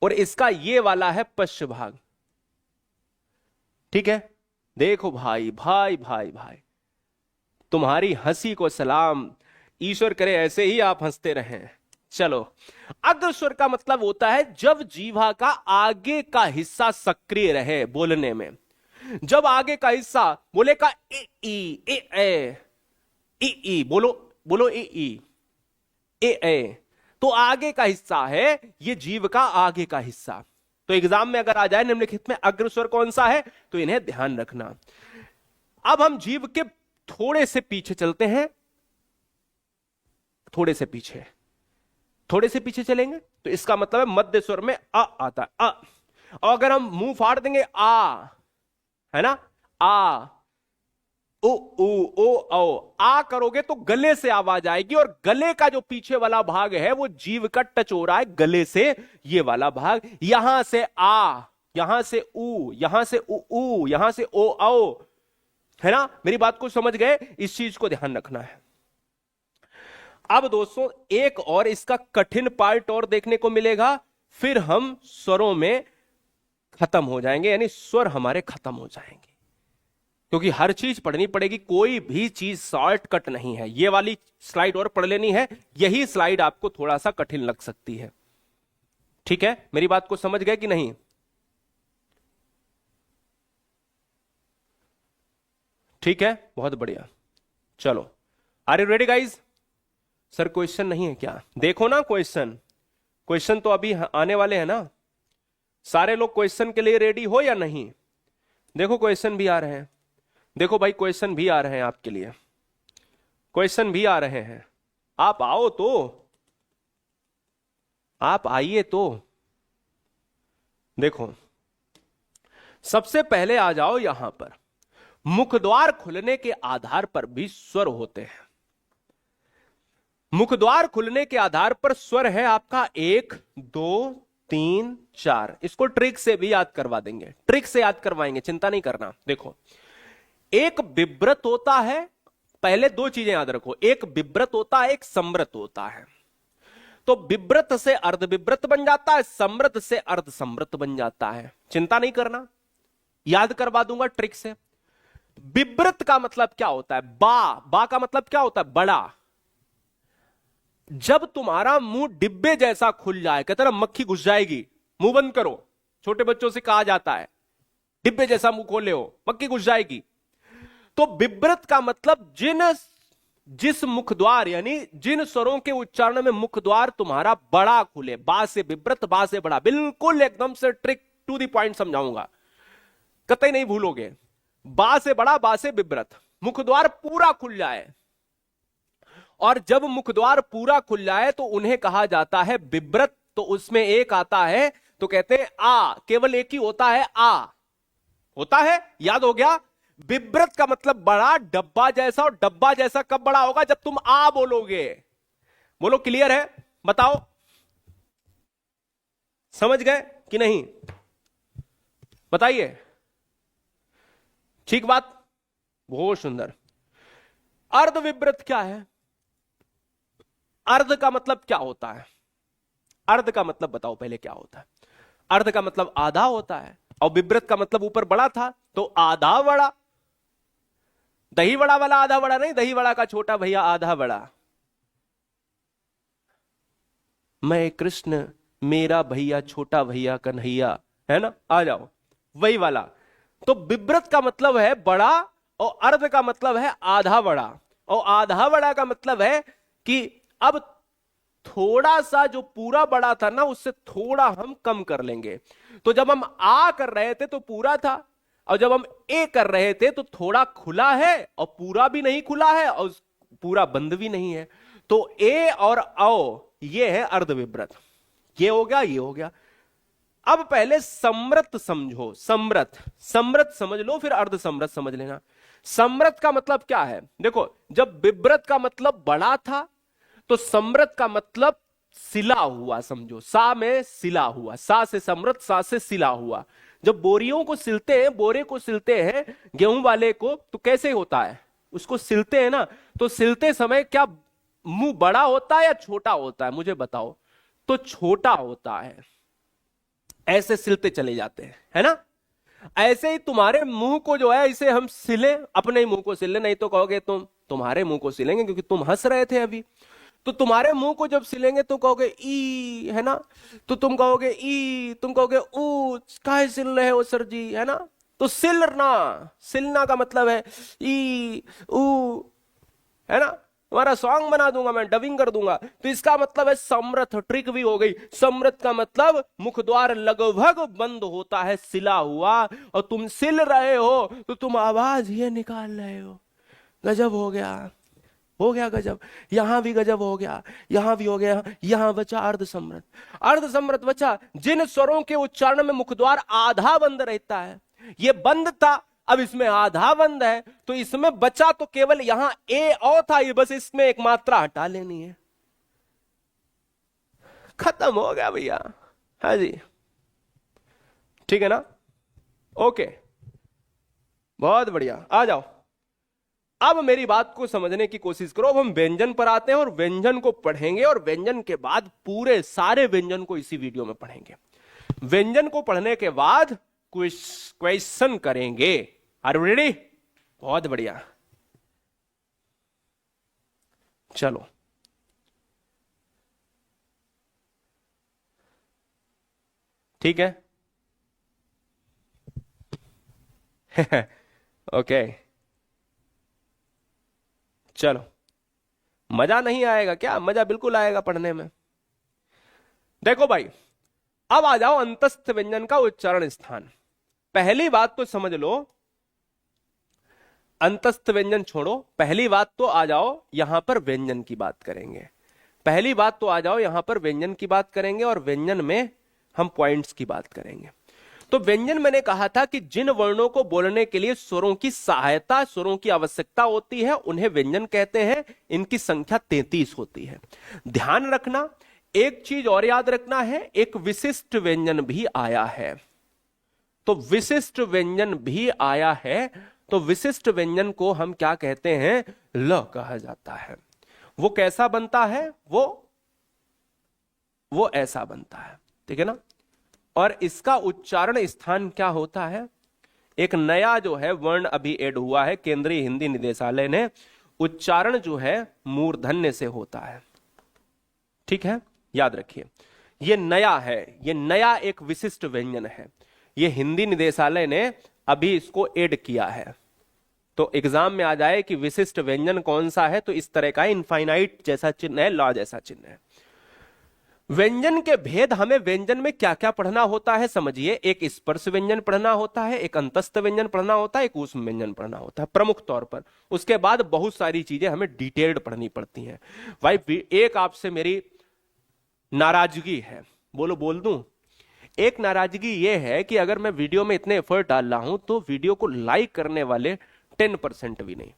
और इसका ये वाला है पश्च भाग, ठीक है। देखो भाई भाई भाई भाई, तुम्हारी हंसी को सलाम, ईश्वर करे ऐसे ही आप हंसते रहें। चलो, अग्रस्वर का मतलब होता है जब जीवा का आगे का हिस्सा सक्रिय रहे बोलने में, जब आगे का हिस्सा बोलेगा ए ई ए ए ई, बोलो बोलो ए ई ए, तो आगे का हिस्सा है ये जीव का आगे का हिस्सा। तो एग्जाम में अगर आ जाए निम्नलिखित में अग्रस्वर कौन सा है, तो इन्हें ध्यान रखना। अब हम जीव के थोड़े से पीछे चलते हैं, थोड़े से पीछे, थोड़े से पीछे चलेंगे तो इसका मतलब है मध्य स्वर में अ आता है, अ। और अगर हम मुंह फाड़ देंगे आ, है ना, आ, ओ ओ ओ ओ, आ करोगे तो गले से आवाज आएगी, और गले का जो पीछे वाला भाग है वो जीव का टच हो रहा है गले से, ये वाला भाग, यहां से आ, यहां से ऊ, यहां से ऊ, यहां से ओ आओ, है ना। मेरी बात को समझ गए, इस चीज को ध्यान रखना है। अब दोस्तों एक और इसका कठिन पार्ट और देखने को मिलेगा, फिर हम स्वरों में खत्म हो जाएंगे, यानी स्वर हमारे खत्म हो जाएंगे, क्योंकि हर चीज पढ़नी पड़ेगी, कोई भी चीज शॉर्टकट नहीं है। ये वाली स्लाइड और पढ़ लेनी है, यही स्लाइड आपको थोड़ा सा कठिन लग सकती है, ठीक है। मेरी बात को समझ गए कि नहीं? ठीक है, बहुत बढ़िया। चलो, are you ready guys? Sir question नहीं है क्या? देखो ना क्वेश्चन, क्वेश्चन तो अभी आने वाले हैं ना। सारे लोग क्वेश्चन के लिए रेडी हो या नहीं? देखो क्वेश्चन भी आ रहे हैं, देखो भाई क्वेश्चन भी आ रहे हैं आपके लिए, क्वेश्चन भी आ रहे हैं। आप आओ तो, आप आइए तो। देखो सबसे पहले आ जाओ यहां पर, मुख द्वार खुलने के आधार पर भी स्वर होते हैं। मुख द्वार खुलने के आधार पर स्वर है आपका 1 2 3 4। इसको ट्रिक से भी याद करवा देंगे, ट्रिक से याद करवाएंगे, चिंता नहीं करना। देखो एक विब्रत होता है, पहले 2 चीजें याद रखो, एक विब्रत होता है, एक समृत होता है। तो विव्रत से अर्ध विव्रत बन जाता है, समृत से अर्ध समृत बन जाता है। चिंता नहीं करना, याद करवा दूंगा ट्रिक से। विव्रत का मतलब क्या होता है? बा का मतलब क्या होता है? बड़ा। जब तुम्हारा मुंह डिब्बे जैसा खुल जाए, कहते ना मक्खी घुस जाएगी, मुंह बंद करो, छोटे बच्चों से कहा जाता है डिब्बे जैसा मुंह खोले हो मक्खी घुस जाएगी। तो विव्रत का मतलब जिस मुख द्वार यानी जिन स्वरों के उच्चारण में मुख द्वार तुम्हारा बड़ा खुले, बा से विव्रत, बा से बड़ा। बिल्कुल एकदम से ट्रिक टू द पॉइंट समझाऊंगा, कतई नहीं भूलोगे। बा से बड़ा, बा से विव्रत, मुख द्वार पूरा खुल जाए। और जब मुख द्वार पूरा खुल जाए तो उन्हें कहा जाता है विव्रत। तो उसमें एक आता है तो कहते हैं आ, केवल एक ही होता है, आ होता है, याद हो गया। विव्रत का मतलब बड़ा, डब्बा जैसा। और डब्बा जैसा कब बड़ा होगा? जब तुम आ बोलोगे। बोलो, क्लियर है? बताओ, समझ गए कि नहीं? बताइए। ठीक बात, बहुत सुंदर। अर्ध विव्रत क्या है? अर्ध का मतलब क्या होता है? अर्ध का मतलब बताओ पहले क्या होता है? अर्ध का मतलब आधा होता है, और विव्रत का मतलब ऊपर बड़ा था तो आधा बड़ा। दही बड़ा वाला आधा बड़ा नहीं, दही बड़ा का छोटा भैया आधा बड़ा। मैं कृष्ण, मेरा भैया छोटा भैया कन्हैया, है ना? आ जाओ, वही वाला। तो विव्रत का मतलब है बड़ा, और अर्ध का मतलब है आधा बड़ा। और आधा बड़ा का मतलब है कि अब थोड़ा सा जो पूरा बड़ा था ना, उससे थोड़ा हम कम कर लेंगे। तो जब हम आ कर रहे थे तो पूरा था, और जब हम ए कर रहे थे तो थोड़ा खुला है, और पूरा भी नहीं खुला है, और पूरा बंद भी नहीं है। तो ए और औ ये है अर्ध विव्रत। ये हो गया, ये हो गया। अब पहले समृत समझो। समृत, समृत समझ लो, फिर अर्ध समृत समझ लेना। समृत का मतलब क्या है? देखो, जब विव्रत का मतलब बड़ा था तो समृत का मतलब सिला हुआ समझो। सा में सिला हुआ, सा से समृत, सा से सिला हुआ। जब बोरियों को सिलते हैं, बोरे को सिलते हैं गेहूं वाले को, तो कैसे होता है? उसको सिलते हैं ना, तो सिलते समय क्या मुंह बड़ा होता है या छोटा होता है? मुझे बताओ। तो छोटा होता है, ऐसे सिलते चले जाते हैं, है ना? ऐसे ही तुम्हारे मुंह को जो है, इसे हम सिले, अपने ही मुंह को सिले, नहीं तो कहोगे तुम्हारे मुंह को सिलेंगे, क्योंकि तुम हंस रहे थे अभी। तो तुम्हारे मुंह को जब सिलेंगे तो कहोगे ई, है ना? तो तुम कहोगे ई, तुम कहोगे ऊ, काहे सिल रहे हो सर जी, है ना? तो सिलना, सिलना का मतलब है ई ऊ, है ना? तुम्हारा सॉन्ग बना दूंगा मैं, डबिंग कर दूंगा। तो इसका मतलब है समृत। ट्रिक भी हो गई। समृत का मतलब मुख द्वार लगभग बंद होता है, सिला हुआ, और तुम सिल रहे हो तो तुम आवाज ये निकाल रहे हो। गजब हो गया, हो गया गजब। यहां भी गजब हो गया, यहां भी हो गया। यहां बचा अर्ध समृत। अर्ध समृत बचा जिन स्वरों के उच्चारण में मुखद्वार आधा बंद रहता है। ये बंद था, अब इसमें आधा बंद है, तो इसमें बचा तो केवल यहां ए औ था, ये बस इसमें एक मात्रा हटा लेनी है। खत्म हो गया भैया। हाँ जी, ठीक है ना? ओके, बहुत बढ़िया। आ जाओ, अब मेरी बात को समझने की कोशिश करो। अब हम व्यंजन पर आते हैं, और व्यंजन को पढ़ेंगे, और व्यंजन के बाद पूरे सारे व्यंजन को इसी वीडियो में पढ़ेंगे। व्यंजन को पढ़ने के बाद क्वेश्चन करेंगे। Are you ready? बहुत बढ़िया, चलो। ठीक है। ओके, चलो। मजा नहीं आएगा क्या? मजा बिल्कुल आएगा पढ़ने में। देखो भाई, अब आ जाओ अंतस्थ व्यंजन का उच्चारण स्थान। पहली बात तो समझ लो, अंतस्थ व्यंजन छोड़ो, पहली बात तो आ जाओ यहां पर व्यंजन की बात करेंगे। पहली बात तो आ जाओ यहां पर व्यंजन की बात करेंगे, और व्यंजन में हम पॉइंट्स की बात करेंगे। तो व्यंजन मैंने कहा था कि जिन वर्णों को बोलने के लिए स्वरों की सहायता, स्वरों की आवश्यकता होती है, उन्हें व्यंजन कहते हैं। इनकी संख्या 33 होती है। ध्यान रखना, एक चीज और याद रखना है, एक विशिष्ट व्यंजन भी आया है। तो विशिष्ट व्यंजन भी आया है, तो विशिष्ट व्यंजन को हम क्या कहते हैं? ल कहा जाता है। वो कैसा बनता है? वो वो ऐसा बनता है, ठीक है ना। और इसका उच्चारण स्थान क्या होता है, एक नया जो है वर्ण अभी ऐड हुआ है, केंद्रीय हिंदी निदेशालय ने, उच्चारण जो है मूर्धन्य से होता है, ठीक है, याद रखिए। ये नया है, ये नया एक विशिष्ट व्यंजन है, ये हिंदी निदेशालय ने अभी इसको ऐड किया है। तो एग्जाम में आ जाए कि विशिष्ट व्यंजन कौन सा है, तो इस तरह का इनफाइनाइट जैसा चिन्ह है, लॉ जैसा चिन्ह है। व्यंजन के भेद, हमें व्यंजन में क्या क्या पढ़ना होता है समझिए। एक स्पर्श व्यंजन पढ़ना होता है, एक अंतस्थ व्यंजन पढ़ना होता है, एक ऊष्म व्यंजन पढ़ना होता है प्रमुख तौर पर। उसके बाद बहुत सारी चीजें हमें डिटेल्ड पढ़नी पड़ती हैं। भाई एक आपसे मेरी नाराजगी है, बोलो बोल दूं। एक नाराजगी ये है कि अगर मैं वीडियो में इतने एफर्ट डाल रहा हूं तो वीडियो को लाइक करने वाले 10% भी नहीं।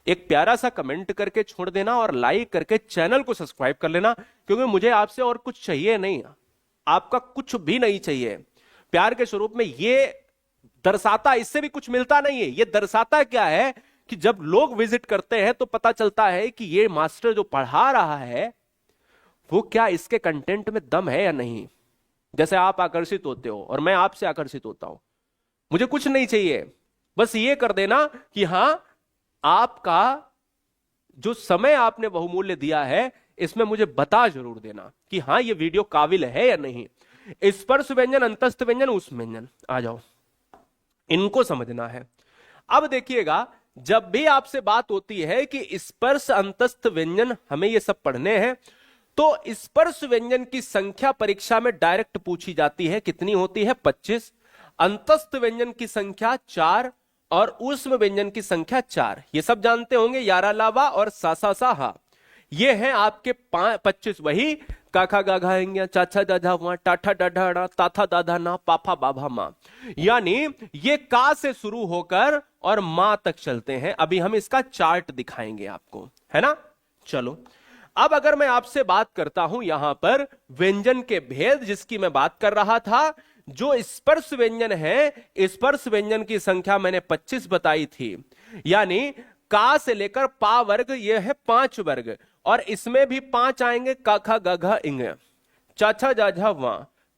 एक प्यारा सा कमेंट करके छोड़ देना और लाइक करके चैनल को सब्सक्राइब कर लेना, क्योंकि मुझे आपसे और कुछ चाहिए नहीं, आपका कुछ भी नहीं चाहिए। प्यार के स्वरूप में ये दर्शाता, इससे भी कुछ मिलता नहीं है। ये दर्शाता क्या है कि जब लोग विजिट करते हैं तो पता चलता है कि ये मास्टर जो पढ़ा रहा है वो क्या इसके कंटेंट में दम है या नहीं। जैसे आप आकर्षित होते हो और मैं आपसे आकर्षित होता हूं, मुझे कुछ नहीं चाहिए, बस ये कर देना कि हां आपका जो समय आपने बहुमूल्य दिया है इसमें मुझे बता जरूर देना कि हां ये वीडियो काबिल है या नहीं। स्पर्श व्यंजन, अंतस्थ व्यंजन, ऊष्म व्यंजन, आ जाओ, इनको समझना है। अब देखिएगा, जब भी आपसे बात होती है कि स्पर्श अंतस्थ व्यंजन हमें ये सब पढ़ने हैं, तो स्पर्श व्यंजन की संख्या परीक्षा में डायरेक्ट पूछी जाती है, कितनी होती है 25। अंतस्थ व्यंजन की संख्या 4 और ऊष्म व्यंजन की संख्या 4। ये सब जानते होंगे, यारा लावा और सासा साहा, ये हैं आपके 25। वही काखा गाघा इंगिया, चाचा दाधा हुआ, टाठा डाढ़ा ना, ताथा दाधा ना, पाफा बाभा मां, यानी ये का से शुरू होकर और मां तक चलते हैं। अभी हम इसका चार्ट दिखाएंगे आपको, है ना। चलो, अब अगर मैं आपसे बात करता हूं यहां पर व्यंजन के भेद, जिसकी मैं बात कर रहा था, जो स्पर्श व्यंजन है, स्पर्श व्यंजन की संख्या मैंने 25 बताई थी, यानी का से लेकर पा वर्ग, ये है 5 वर्ग, और इसमें भी 5 आएंगे, काखा गाघा इंग, चाचा जाझा वा,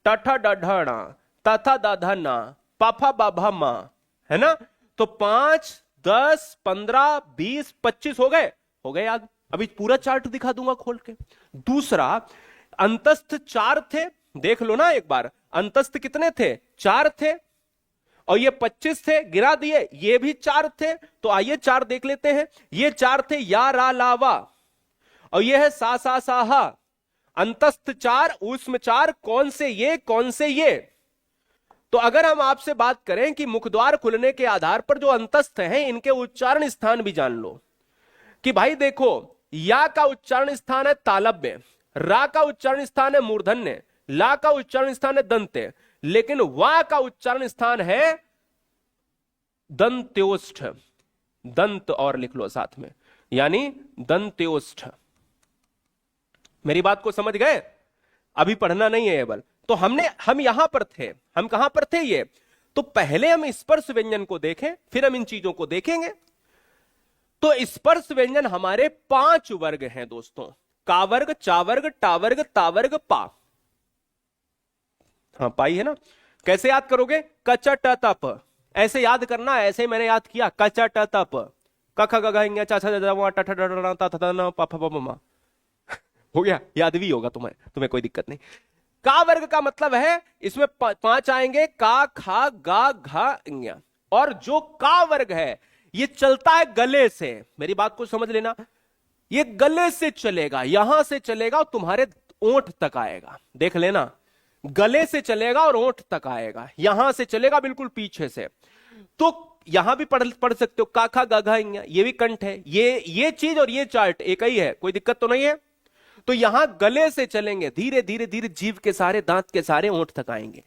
टाठा डाढ़ा ना, ताथा दाधा ना, पाफा बाभा मां, है ना। तो 5, 10, 15, 20, 25 हो गए याद। अभी पूरा चार्ट दिखा दूंगा खोल के। दूसरा, अंतस्थ 4 थे, देख लो ना एक बार, अंतस्थ कितने थे, 4 थे, और ये 25 थे, गिरा दिए, ये भी 4 थे। तो आइए 4 देख लेते हैं। ये 4 थे, या रा लावा, और ये है सा सा साहा। अंतस्थ 4, ऊष्म 4, कौन से ये, कौन से ये। तो अगर हम आपसे बात करें कि मुखद्वार खुलने के आधार पर जो अंतस्थ हैं, इनके उच्चारण स्थान भी जान लो कि भाई देखो, या का उच्चारण स्थान है तालव्य, रा का उच्चारण स्थान है मूर्धन्य, ला का उच्चारण स्थान है दंत्य, लेकिन वा का उच्चारण स्थान है दंत्योष्ठ। दंत और लिख लो साथ में, यानी दंत्योष्ठ। मेरी बात को समझ गए। अभी पढ़ना नहीं है बल। तो हम यहां पर थे, हम कहां पर थे ये। तो पहले हम स्पर्श व्यंजन को देखें, फिर हम इन चीजों को देखेंगे। तो स्पर्श व्यंजन हमारे 5 वर्ग हैं दोस्तों, का वर्ग, चा वर्ग, टा वर्ग, ता वर्ग, पा। हाँ पाई है ना। कैसे याद करोगे, कचा ट तप, ऐसे याद करना, ऐसे मैंने याद किया, कचा ट तप, कखा गगा चाचा पापा, हो गया, याद भी होगा तुम्हें कोई दिक्कत नहीं। का वर्ग का मतलब है इसमें 5 आएंगे, का खा गा घा इंग्या, और जो का वर्ग है ये चलता है गले से। मेरी बात को समझ लेना, ये गले से चलेगा, यहां से चलेगा और तुम्हारे ओंठ तक आएगा। देख लेना, गले से चलेगा और ओंठ तक आएगा, यहां से चलेगा बिल्कुल पीछे से। तो यहां भी पढ़ सकते हो, काखा गाघा इंग्या, ये भी कंठ है। ये चीज और ये चार्ट एक ही है, कोई दिक्कत तो नहीं है। तो यहां गले से चलेंगे, धीरे धीरे धीरे जीभ के सारे, दांत के सारे ओंठ तक आएंगे।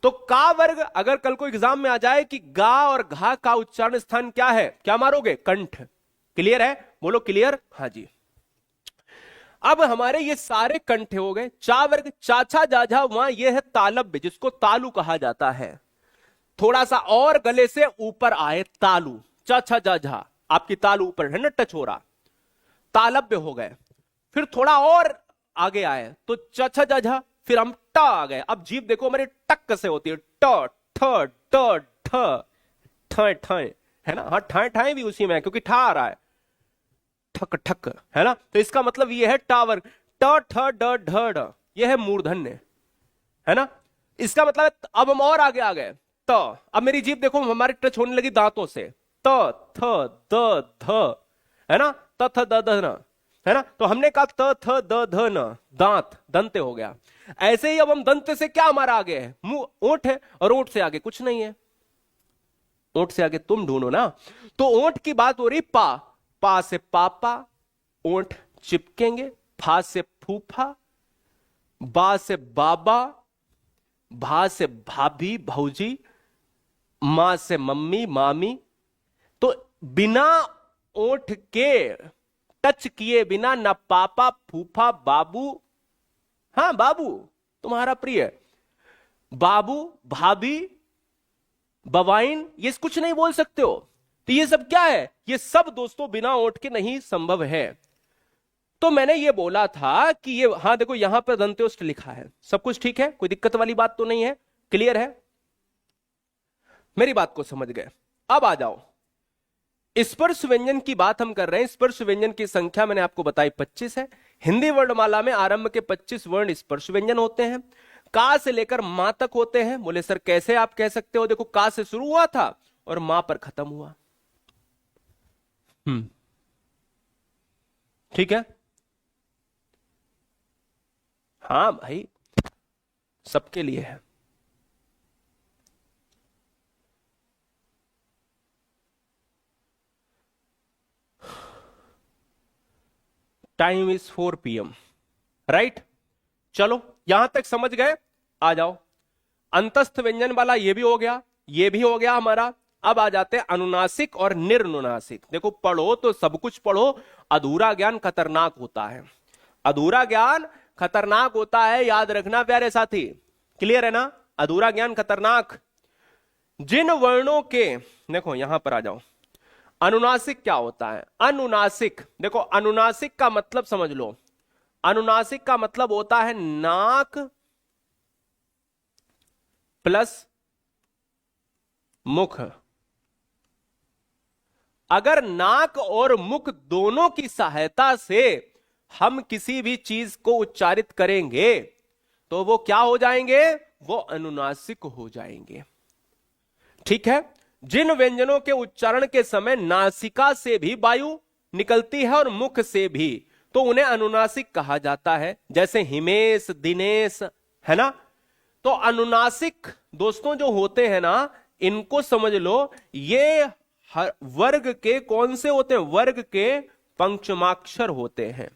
तो का वर्ग, अगर कल को एग्जाम में आ जाए कि गा और घा का उच्चारण स्थान क्या है, क्या मारोगे, कंठ। क्लियर है, बोलो क्लियर, हाँ जी। अब हमारे ये सारे कंठ हो गए। चा वर्ग, चाचा जाझा वहां, ये है तालव्य, जिसको तालु कहा जाता है। थोड़ा सा और गले से ऊपर आए, तालु, चाचा जाझा, आपकी तालु ऊपर है ना, टच हो रहा, तालव्य हो गए। फिर थोड़ा और आगे आए तो च छ ज झ, फिर हम ट आ गए। अब जीभ देखो हमारी टक से होती है, ट ठ ट ठ ठ ठ, है ना। हाँ, ठ ठ भी उसी में है क्योंकि ठा आ रहा है, ठक ठक, है ना। तो इसका मतलब ये है टावर, ट ठ ड ढ ढ, ये है मूर्धन्य, है ना। इसका मतलब अब हम और आगे आ गए, त। अब मेरी जीभ देखो हमारी टच होने लगी दांतों से, त थ द ध, है ना, त थ द ध न, है ना। तो हमने कहा त थ द ध न, दांत, दंते हो गया। ऐसे ही अब हम दंत से क्या हमारा आगे है, मुंह, ओंठ है, और ओंठ से आगे कुछ नहीं है। ओंठ से आगे तुम ढूंढो ना। तो ओंठ की बात हो रही, पा, पा से पापा, ओंठ चिपकेंगे, फा से फूफा, बा से बाबा, भा से भाभी भौजी, मां से मम्मी मामी। तो बिना ओंठ के टच किए बिना ना पापा फूफा बाबू, हाँ बाबू तुम्हारा प्रिय, बाबू भाभी बवाइन, ये कुछ नहीं बोल सकते हो। तो ये सब क्या है, ये सब दोस्तों बिना ओंठ के नहीं संभव है। तो मैंने ये बोला था कि ये, हाँ देखो यहां पर दंत्योष्ठ लिखा है, सब कुछ ठीक है, कोई दिक्कत वाली बात तो नहीं है, क्लियर है, मेरी बात को समझ गए। अब आ जाओ, स्पर्श व्यंजन की बात हम कर रहे हैं। स्पर्श व्यंजन की संख्या मैंने आपको बताई 25 है। हिंदी वर्णमाला में आरंभ के 25 वर्ण स्पर्श व्यंजन होते हैं, का से लेकर मां तक होते हैं। बोले सर कैसे आप कह सकते हो, देखो का से शुरू हुआ था और मां पर खत्म हुआ। ठीक है, हाँ भाई सबके लिए है। Time is 4 PM, right. चलो यहां तक समझ गए, आ जाओ। अंतस्थ व्यंजन वाला ये भी हो गया, ये भी हो गया हमारा। अब आ जाते हैं अनुनासिक और निर्नुनासिक। देखो पढ़ो तो सब कुछ पढ़ो, अधूरा ज्ञान खतरनाक होता है, अधूरा ज्ञान खतरनाक होता है, याद रखना प्यारे साथी, क्लियर है ना। अधूरा ज्ञान खतरनाक। जिन वर्णों के, देखो यहां पर आ जाओ, अनुनासिक क्या होता है। अनुनासिक, देखो अनुनासिक का मतलब समझ लो, अनुनासिक का मतलब होता है नाक प्लस मुख। अगर नाक और मुख दोनों की सहायता से हम किसी भी चीज को उच्चारित करेंगे तो वो क्या हो जाएंगे, वो अनुनासिक हो जाएंगे। ठीक है। जिन व्यंजनों के उच्चारण के समय नासिका से भी वायु निकलती है और मुख से भी, तो उन्हें अनुनासिक कहा जाता है। जैसे हिमेश, दिनेश, है ना। तो अनुनासिक दोस्तों जो होते हैं ना, इनको समझ लो, ये हर वर्ग के कौन से होते हैं, वर्ग के पंचमाक्षर होते हैं।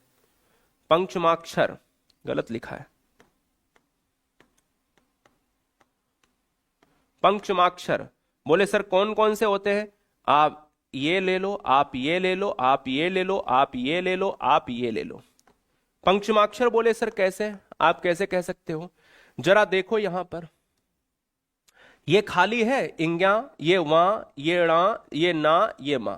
पंचमाक्षर गलत लिखा है, पंचमाक्षर। बोले सर कौन कौन से होते हैं, आप ये ले लो, आप ये ले लो, आप ये ले लो, आप ये ले लो, आप ये ले लो। पंचमाक्षर बोले सर कैसे, आप कैसे कह सकते हो, जरा देखो यहां पर, ये खाली है इंग्या, ये वां, ये णा, ये ना, ये मां,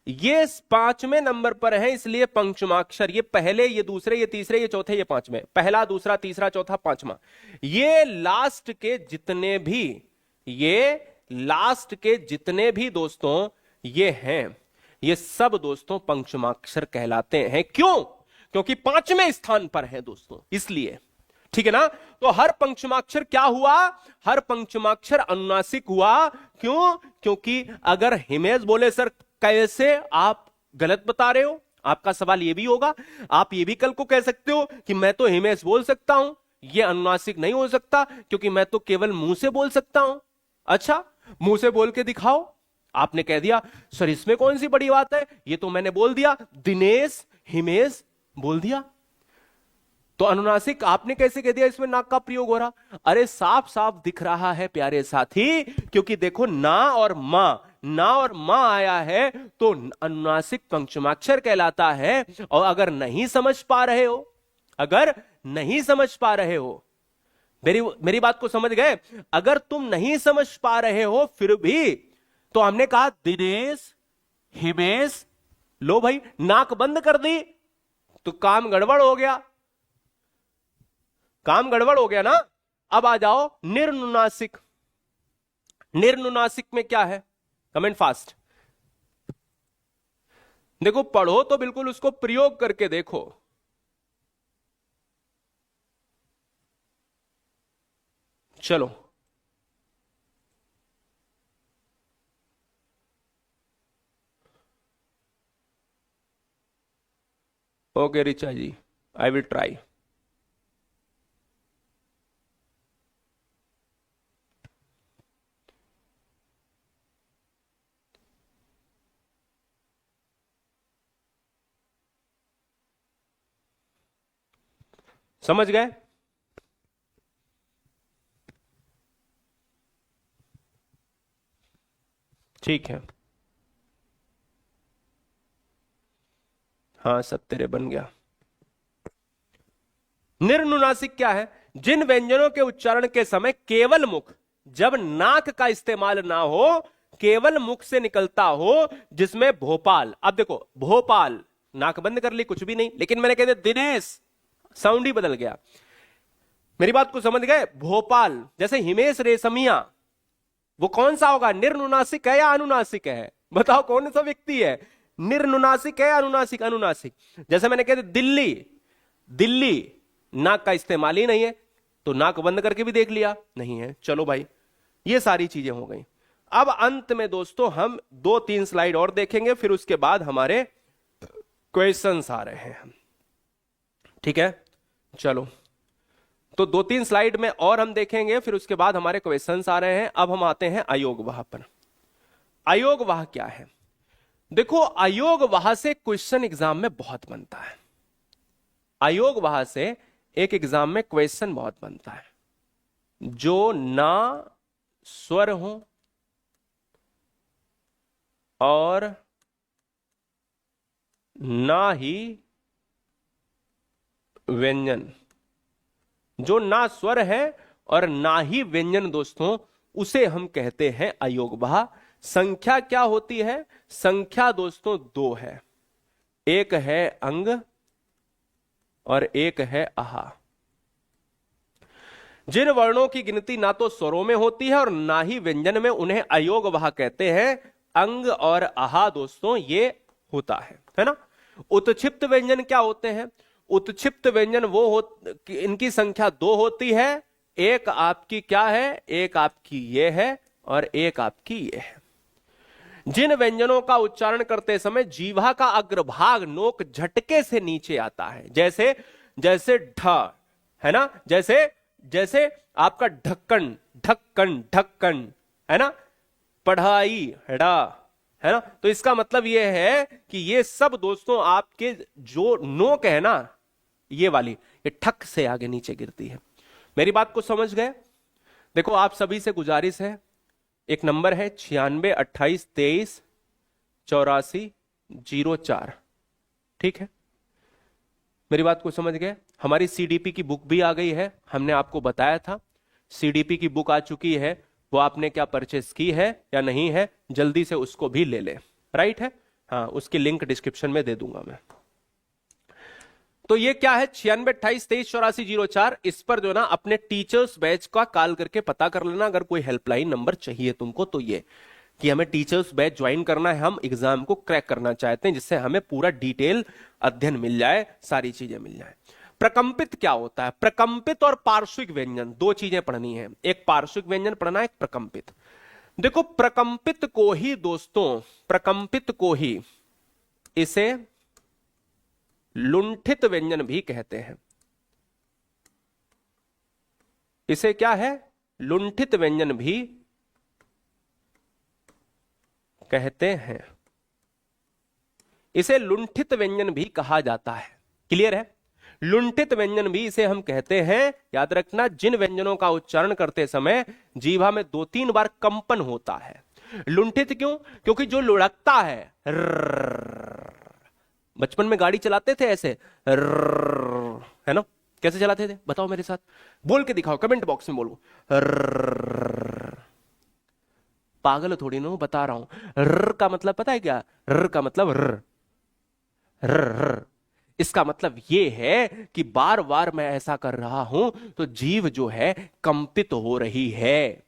ये 5वें नंबर पर है, इसलिए पंचमाक्षर। ये पहले, ये दूसरे, ये तीसरे, ये चौथे, ये 5वें, पहला दूसरा तीसरा चौथा पांचवा। ये लास्ट के जितने भी, ये लास्ट के जितने भी दोस्तों ये हैं, ये सब दोस्तों पंचमाक्षर कहलाते हैं। क्यों, क्योंकि 5वें स्थान पर है दोस्तों, इसलिए। ठीक है ना। तो हर पंचमाक्षर क्या हुआ, हर पंचमाक्षर अनुनासिक हुआ। क्यों, क्योंकि अगर हिमेश बोले सर कैसे, आप गलत बता रहे हो। आपका सवाल ये भी होगा, आप ये भी कल को कह सकते हो कि मैं तो हिमेश बोल सकता हूं, ये अनुनासिक नहीं हो सकता क्योंकि मैं तो केवल मुंह से बोल सकता हूं। अच्छा, मुंह से बोल के दिखाओ। आपने कह दिया सर इसमें कौन सी बड़ी बात है, ये तो मैंने बोल दिया, दिनेश हिमेश बोल दिया, तो अनुनासिक आपने कैसे कह दिया इसमें नाक का प्रयोग हो रहा। अरे साफ साफ दिख रहा है प्यारे साथी, क्योंकि देखो ना और मां, ना और मां आया है तो अनुनासिक पंचमाक्षर कहलाता है। और अगर नहीं समझ पा रहे हो, अगर नहीं समझ पा रहे हो, मेरी बात को समझ गए, अगर तुम नहीं समझ पा रहे हो फिर भी, तो हमने कहा दिनेश हिमेश, लो भाई नाक बंद कर दी तो काम गड़बड़ हो गया। काम गड़बड़ हो गया ना। अब आ जाओ निर्नुनासिक। निर्नुनासिक में क्या है, कमेंट फास्ट। देखो पढ़ो तो बिल्कुल उसको प्रयोग करके देखो। चलो okay Richa ji, I will try. समझ गए? ठीक है, हाँ सब तेरे बन गया। निर्नुनासिक क्या है? जिन व्यंजनों के उच्चारण के समय केवल मुख, जब नाक का इस्तेमाल ना हो, केवल मुख से निकलता हो, जिसमें भोपाल। अब देखो भोपाल, नाक बंद कर ली कुछ भी नहीं, लेकिन मैंने कह दिया दिनेश, साउंड ही बदल गया। मेरी बात को समझ गए? भोपाल जैसे हिमेश रेशमिया, वो कौन सा होगा, निर्नुनासिक है या अनुनासिक है? बताओ कौन सा व्यक्ति है, निर्नुनासिक है या अनुनासिक? अनुनासिक। जैसे मैंने कह दिया दिल्ली, दिल्ली नाक का इस्तेमाल ही नहीं है, तो नाक बंद करके भी देख लिया, नहीं है। चलो भाई, ये सारी चीजें हो गई। अब अंत में दोस्तों हम 2-3 स्लाइड और देखेंगे, फिर उसके बाद हमारे क्वेश्चंस आ रहे हैं। ठीक है, चलो तो 2-3 स्लाइड में और हम देखेंगे, फिर उसके बाद हमारे क्वेश्चंस आ रहे हैं। अब हम आते हैं अयोगवाह पर। अयोगवाह क्या है? देखो अयोगवाह से क्वेश्चन एग्जाम में बहुत बनता है। अयोगवाह से एक एग्जाम में क्वेश्चन बहुत बनता है। जो ना स्वर हो और ना ही व्यंजन, जो ना स्वर है और ना ही व्यंजन दोस्तों, उसे हम कहते हैं अयोगवाह। संख्या क्या होती है? संख्या दोस्तों 2 है, एक है अंग और एक है आहा। जिन वर्णों की गिनती ना तो स्वरों में होती है और ना ही व्यंजन में, उन्हें अयोगवाह कहते हैं। अंग और आहा दोस्तों ये होता है ना। उत्क्षिप्त व्यंजन क्या होते हैं? उत्क्षिप्त व्यंजन वो हो, इनकी संख्या 2 होती है। एक आपकी क्या है, एक आपकी ये है और एक आपकी ये है। जिन व्यंजनों का उच्चारण करते समय जीवा का अग्रभाग नोक झटके से नीचे आता है, जैसे जैसे ढ है ना, जैसे जैसे आपका ढक्कन, ढक्कन, ढक्कन है ना, पढ़ाई हड़ा है ना। तो इसका मतलब यह है कि ये सब दोस्तों आपके जो नोक है ना, ये वाली, ये ठक से आगे नीचे गिरती है। मेरी बात को समझ गए? देखो आप सभी से गुजारिश है, एक नंबर है 96 28 23 84 04। ठीक है, मेरी बात को समझ गए? हमारी सीडीपी की बुक भी आ गई है, हमने आपको बताया था सीडीपी की बुक आ चुकी है। वो आपने क्या परचेस की है या नहीं है, जल्दी से उसको भी ले ले। राइट है, हाँ उसकी लिंक डिस्क्रिप्शन में दे दूंगा मैं। तो ये क्या है 96 28 23 84 04। इस पर जो ना अपने टीचर्स बैच का कॉल करके पता कर लेना, अगर कोई हेल्पलाइन नंबर चाहिए तुमको तो ये कि हमें टीचर्स बैच ज्वाइन करना है, हम एग्जाम को क्रैक करना चाहते हैं, जिससे हमें पूरा डिटेल अध्ययन मिल जाए, सारी चीजें मिल जाए। प्रकंपित क्या होता है? प्रकंपित और पार्श्विक व्यंजन, 2 चीजें पढ़नी है, एक पार्श्विक व्यंजन पढ़ना है, एक प्रकंपित। देखो प्रकंपित को ही दोस्तों, प्रकंपित को ही इसे लुंठित व्यंजन भी कहते हैं। इसे क्या है? लुंठित व्यंजन भी कहते हैं। इसे लुंठित व्यंजन भी कहा जाता है। क्लियर है? लुंठित व्यंजन भी इसे हम कहते हैं। याद रखना, जिन व्यंजनों का उच्चारण करते समय जीवा में 2-3 बार कंपन होता है। लुंठित क्यों? क्योंकि जो लुढ़कता है, बचपन में गाड़ी चलाते थे ऐसे है ना, कैसे चलाते थे बताओ मेरे साथ, बोल के दिखाओ, कमेंट बॉक्स में बोलो। पागल थोड़ी ना बता रहा हूं। र का मतलब पता है क्या? र का मतलब र, र, र। इसका मतलब ये है कि बार बार मैं ऐसा कर रहा हूं तो जीभ जो है कंपित हो रही है,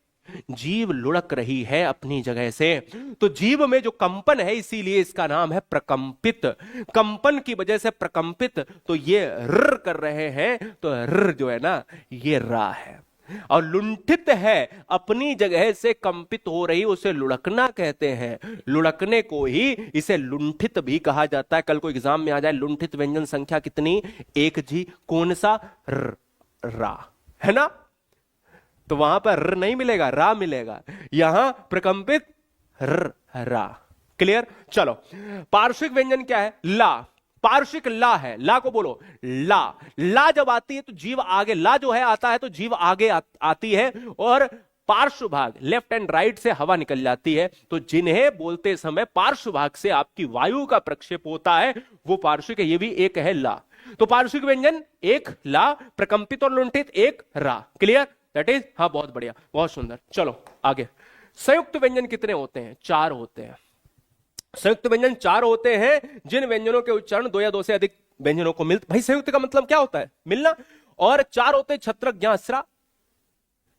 जीभ लुढ़क रही है अपनी जगह से। तो जीभ में जो कंपन है इसीलिए इसका नाम है प्रकंपित। कंपन की वजह से प्रकंपित, तो ये र कर रहे हैं, तो र जो है ना ये रा है। और लुंठित है, अपनी जगह से कंपित हो रही, उसे लुढ़कना कहते हैं। लुढ़कने को ही इसे लुंठित भी कहा जाता है। कल को एग्जाम में आ जाए लुंठित व्यंजन संख्या कितनी, एक जी, कौन सा, रा, है ना। तो वहां पर र नहीं मिलेगा, रा मिलेगा। यहां प्रकंपित रा। क्लियर। चलो, पार्श्विक व्यंजन क्या है, ला। पार्श्विक ला है, ला को बोलो, ला। ला जब आती है तो जीव आगे, ला जो है आता है तो जीव आगे आती है, और पार्श्व भाग लेफ्ट एंड राइट से हवा निकल जाती है। तो जिन्हें बोलते समय पार्श्व भाग से आपकी वायु का प्रक्षेप होता है वो पार्श्विक है। ये भी एक है ला। तो पार्श्विक व्यंजन एक ला, प्रकंपित और लुंठित एक रा। क्लियर, दैट इज, हाँ बहुत बढ़िया, बहुत सुंदर। चलो आगे। संयुक्त व्यंजन कितने होते हैं, चार होते हैं। संयुक्त व्यंजन चार होते हैं जिन व्यंजनों के उच्चारण दो या दो से अधिक व्यंजनों को मिलते। भाई संयुक्त का मतलब क्या होता है, मिलना। और चार होते हैं छत्रक ज्ञास्रा,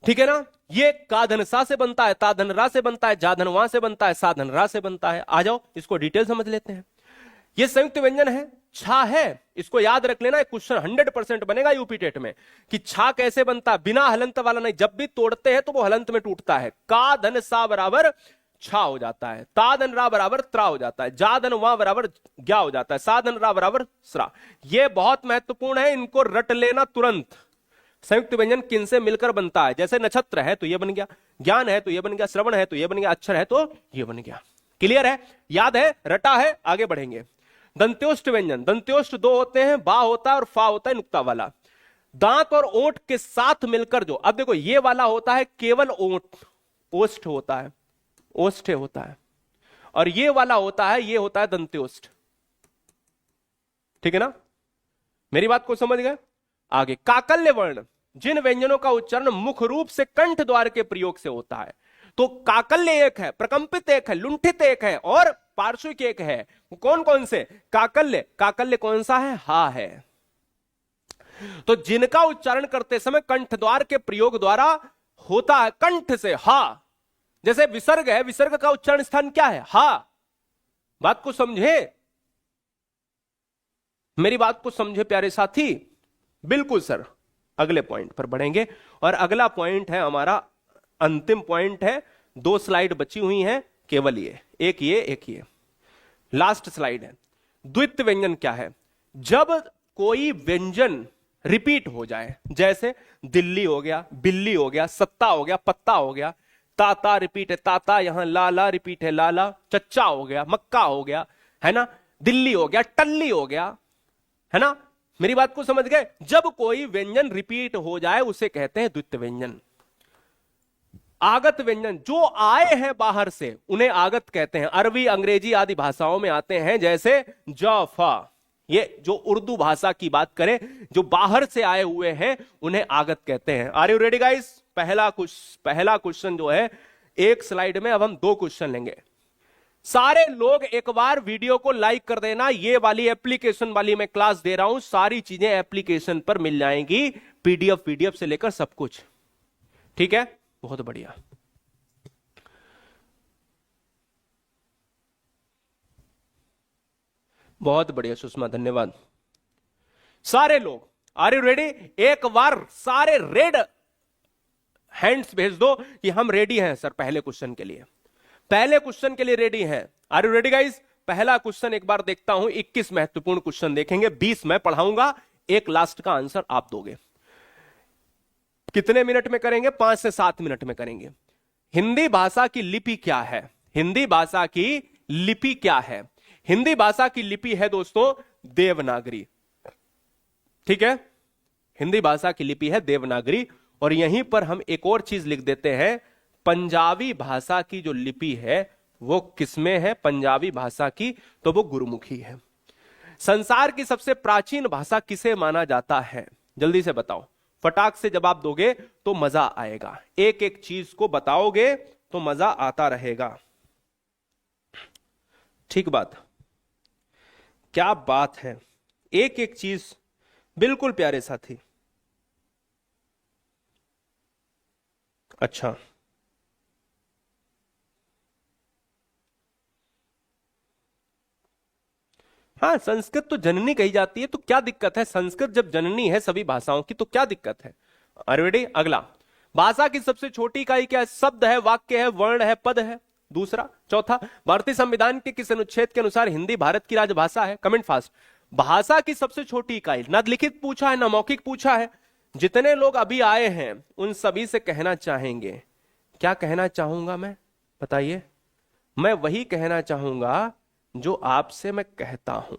ठीक है ना। ये काधन सा से बनता है, ताधन रा से बनता है, जाधन वा से बनता है, साधन रा से बनता है। आ जाओ इसको डिटेल समझ लेते हैं। ये संयुक्त व्यंजन है, छा है। इसको याद रख लेना, क्वेश्चन 100% बनेगा यूपी टेट में कि छा कैसे बनता है, बिना हलंत वाला नहीं। जब भी तोड़ते हैं तो वो हलंत में टूटता है। का धन सा बराबर छा हो जाता है, ता धन रा बराबर त्रा हो जाता है, जा धन वा बराबर ज्ञा हो जाता है, सा धन रा बराबर स्रा। ये बहुत महत्वपूर्ण है, इनको रट लेना तुरंत। संयुक्त व्यंजन किन से मिलकर बनता है, जैसे नक्षत्र है तो ये बन गया, ज्ञान है तो ये बन गया, श्रवण है तो ये बन गया, अक्षर है तो ये बन गया। क्लियर है, याद है, रटा है, आगे बढ़ेंगे। दंत्योष्ट व्यंजन, दंत्योष्ट दो होते हैं, बा होता है और फा होता है नुक्ता वाला। दांत और ओंठ के साथ मिलकर जो, अब देखो ये वाला होता है केवल ओंठ, ओष्ठ होता है, ओष्ठे होता है। और ये वाला होता है, ये होता है दंत्योष्ठ। ठीक है ना, मेरी बात को समझ गए। आगे, काकल्य वर्ण, जिन व्यंजनों का उच्चारण मुख रूप से कंठ द्वार के प्रयोग से होता है। तो काकल्य एक है, प्रकंपित एक है, लुंठित एक है और पार्श्विक एक है। कौन कौन से, काकल्य, काकल्य कौन सा है, हा है। तो जिनका उच्चारण करते समय कंठ द्वार के प्रयोग द्वारा होता है, कंठ से हा। जैसे विसर्ग है, विसर्ग का उच्चारण स्थान क्या है, हा। बात को समझे, मेरी बात को समझे प्यारे साथी। बिल्कुल सर, अगले पॉइंट पर बढ़ेंगे। और अगला पॉइंट है हमारा अंतिम पॉइंट है, 2 स्लाइड बची हुई हैं केवल, ये एक, ये एक, ये लास्ट स्लाइड है। द्वित्व व्यंजन क्या है, जब कोई व्यंजन रिपीट हो जाए, जैसे दिल्ली हो गया, बिल्ली हो गया, सत्ता हो गया, पत्ता हो गया, ताता रिपीट है, ताता, यहां लाला रिपीट है, लाला, चच्चा हो गया, मक्का हो गया, है ना, दिल्ली हो गया, टल्ली हो गया, है ना। मेरी बात को समझ गए। जब कोई व्यंजन रिपीट हो जाए उसे कहते हैं द्वित्व व्यंजन। आगत व्यंजन, जो आए हैं बाहर से उन्हें आगत कहते हैं। अरबी, अंग्रेजी आदि भाषाओं में आते हैं, जैसे जाफा, ये जो उर्दू भाषा की बात करें, जो बाहर से आए हुए हैं उन्हें आगत कहते हैं। Are you ready guys. पहला क्वेश्चन जो है एक स्लाइड में, अब हम 2 क्वेश्चन लेंगे। सारे लोग एक बार वीडियो को लाइक कर देना। ये वाली एप्लीकेशन वाली मैं क्लास दे रहा हूं, सारी चीजें एप्लीकेशन पर मिल जाएंगी, पीडीएफ से लेकर सब कुछ। ठीक है, बहुत बढ़िया। बहुत बढ़िया सुषमा, धन्यवाद। सारे लोग, आर यू रेडी। एक बार सारे रेड हैंड्स भेज दो कि हम रेडी हैं सर पहले क्वेश्चन के लिए, पहले क्वेश्चन के लिए रेडी हैं। Are you ready guys. पहला क्वेश्चन एक बार देखता हूं, 21 महत्वपूर्ण क्वेश्चन देखेंगे, 20 मैं पढ़ाऊंगा, एक लास्ट का आंसर आप दोगे। कितने मिनट में करेंगे, 5 से 7 मिनट में करेंगे। हिंदी भाषा की लिपि क्या है, हिंदी भाषा की लिपि क्या है। हिंदी भाषा की लिपि है दोस्तों देवनागरी। ठीक है, हिंदी भाषा की लिपि है देवनागरी। और यहीं पर हम एक और चीज लिख देते हैं, पंजाबी भाषा की जो लिपि है वो किसमें है, पंजाबी भाषा की, तो वो गुरुमुखी है। संसार की सबसे प्राचीन भाषा किसे माना जाता है, जल्दी से बताओ। फटाक से जवाब दोगे तो मजा आएगा, एक एक चीज को बताओगे तो मजा आता रहेगा। ठीक बात, क्या बात है।
एक एक चीज, बिल्कुल प्यारे साथी। अच्छा, हाँ, संस्कृत तो जननी कही जाती है, तो क्या दिक्कत है? संस्कृत जब जननी है सभी भाषाओं की तो क्या दिक्कत है? रेडी? अगला, भाषा की सबसे छोटी इकाई क्या है? शब्द है, वाक्य है, वर्ण है, पद है? दूसरा। चौथा, भारतीय संविधान के किस अनुच्छेद के अनुसार हिंदी भारत की राजभाषा है? Comment fast. भाषा की सबसे छोटी इकाई, ना लिखित पूछा है ना मौखिक पूछा है। जितने लोग अभी आए हैं उन सभी से कहना चाहेंगे, क्या कहना चाहूंगा मैं? बताइए। मैं वही कहना चाहूंगा जो आपसे मैं कहता हूं।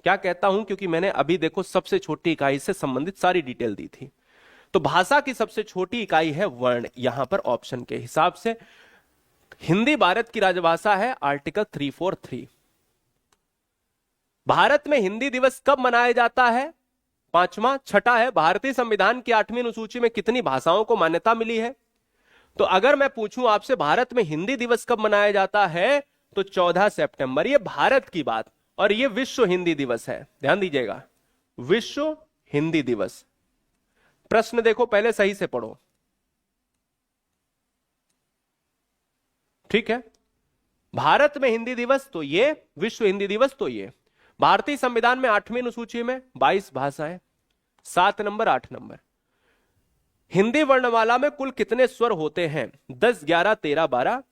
क्या कहता हूं? क्योंकि मैंने अभी देखो सबसे छोटी इकाई से संबंधित सारी डिटेल दी थी। तो भाषा की सबसे छोटी इकाई है वर्ण। यहां पर ऑप्शन के हिसाब से हिंदी भारत की राजभाषा है, आर्टिकल 343। भारत में हिंदी दिवस कब मनाया जाता है? पांचवा। छठा है, भारतीय संविधान की 8वीं अनुसूची में कितनी भाषाओं को मान्यता मिली है? तो अगर मैं पूछूं आपसे भारत में हिंदी दिवस कब मनाया जाता है, तो 14 सितंबर। ये भारत की बात, और ये विश्व हिंदी दिवस है, ध्यान दीजिएगा, विश्व हिंदी दिवस। प्रश्न देखो, पहले सही से पढ़ो, ठीक है? भारत में हिंदी दिवस तो ये, विश्व हिंदी दिवस तो ये। भारतीय संविधान में 8वीं अनुसूची में 22 भाषाएं, 7 नंबर 8 नंबर। हिंदी वर्णमाला में कुल कितने स्वर होते हैं? 10, 11, 13, 12।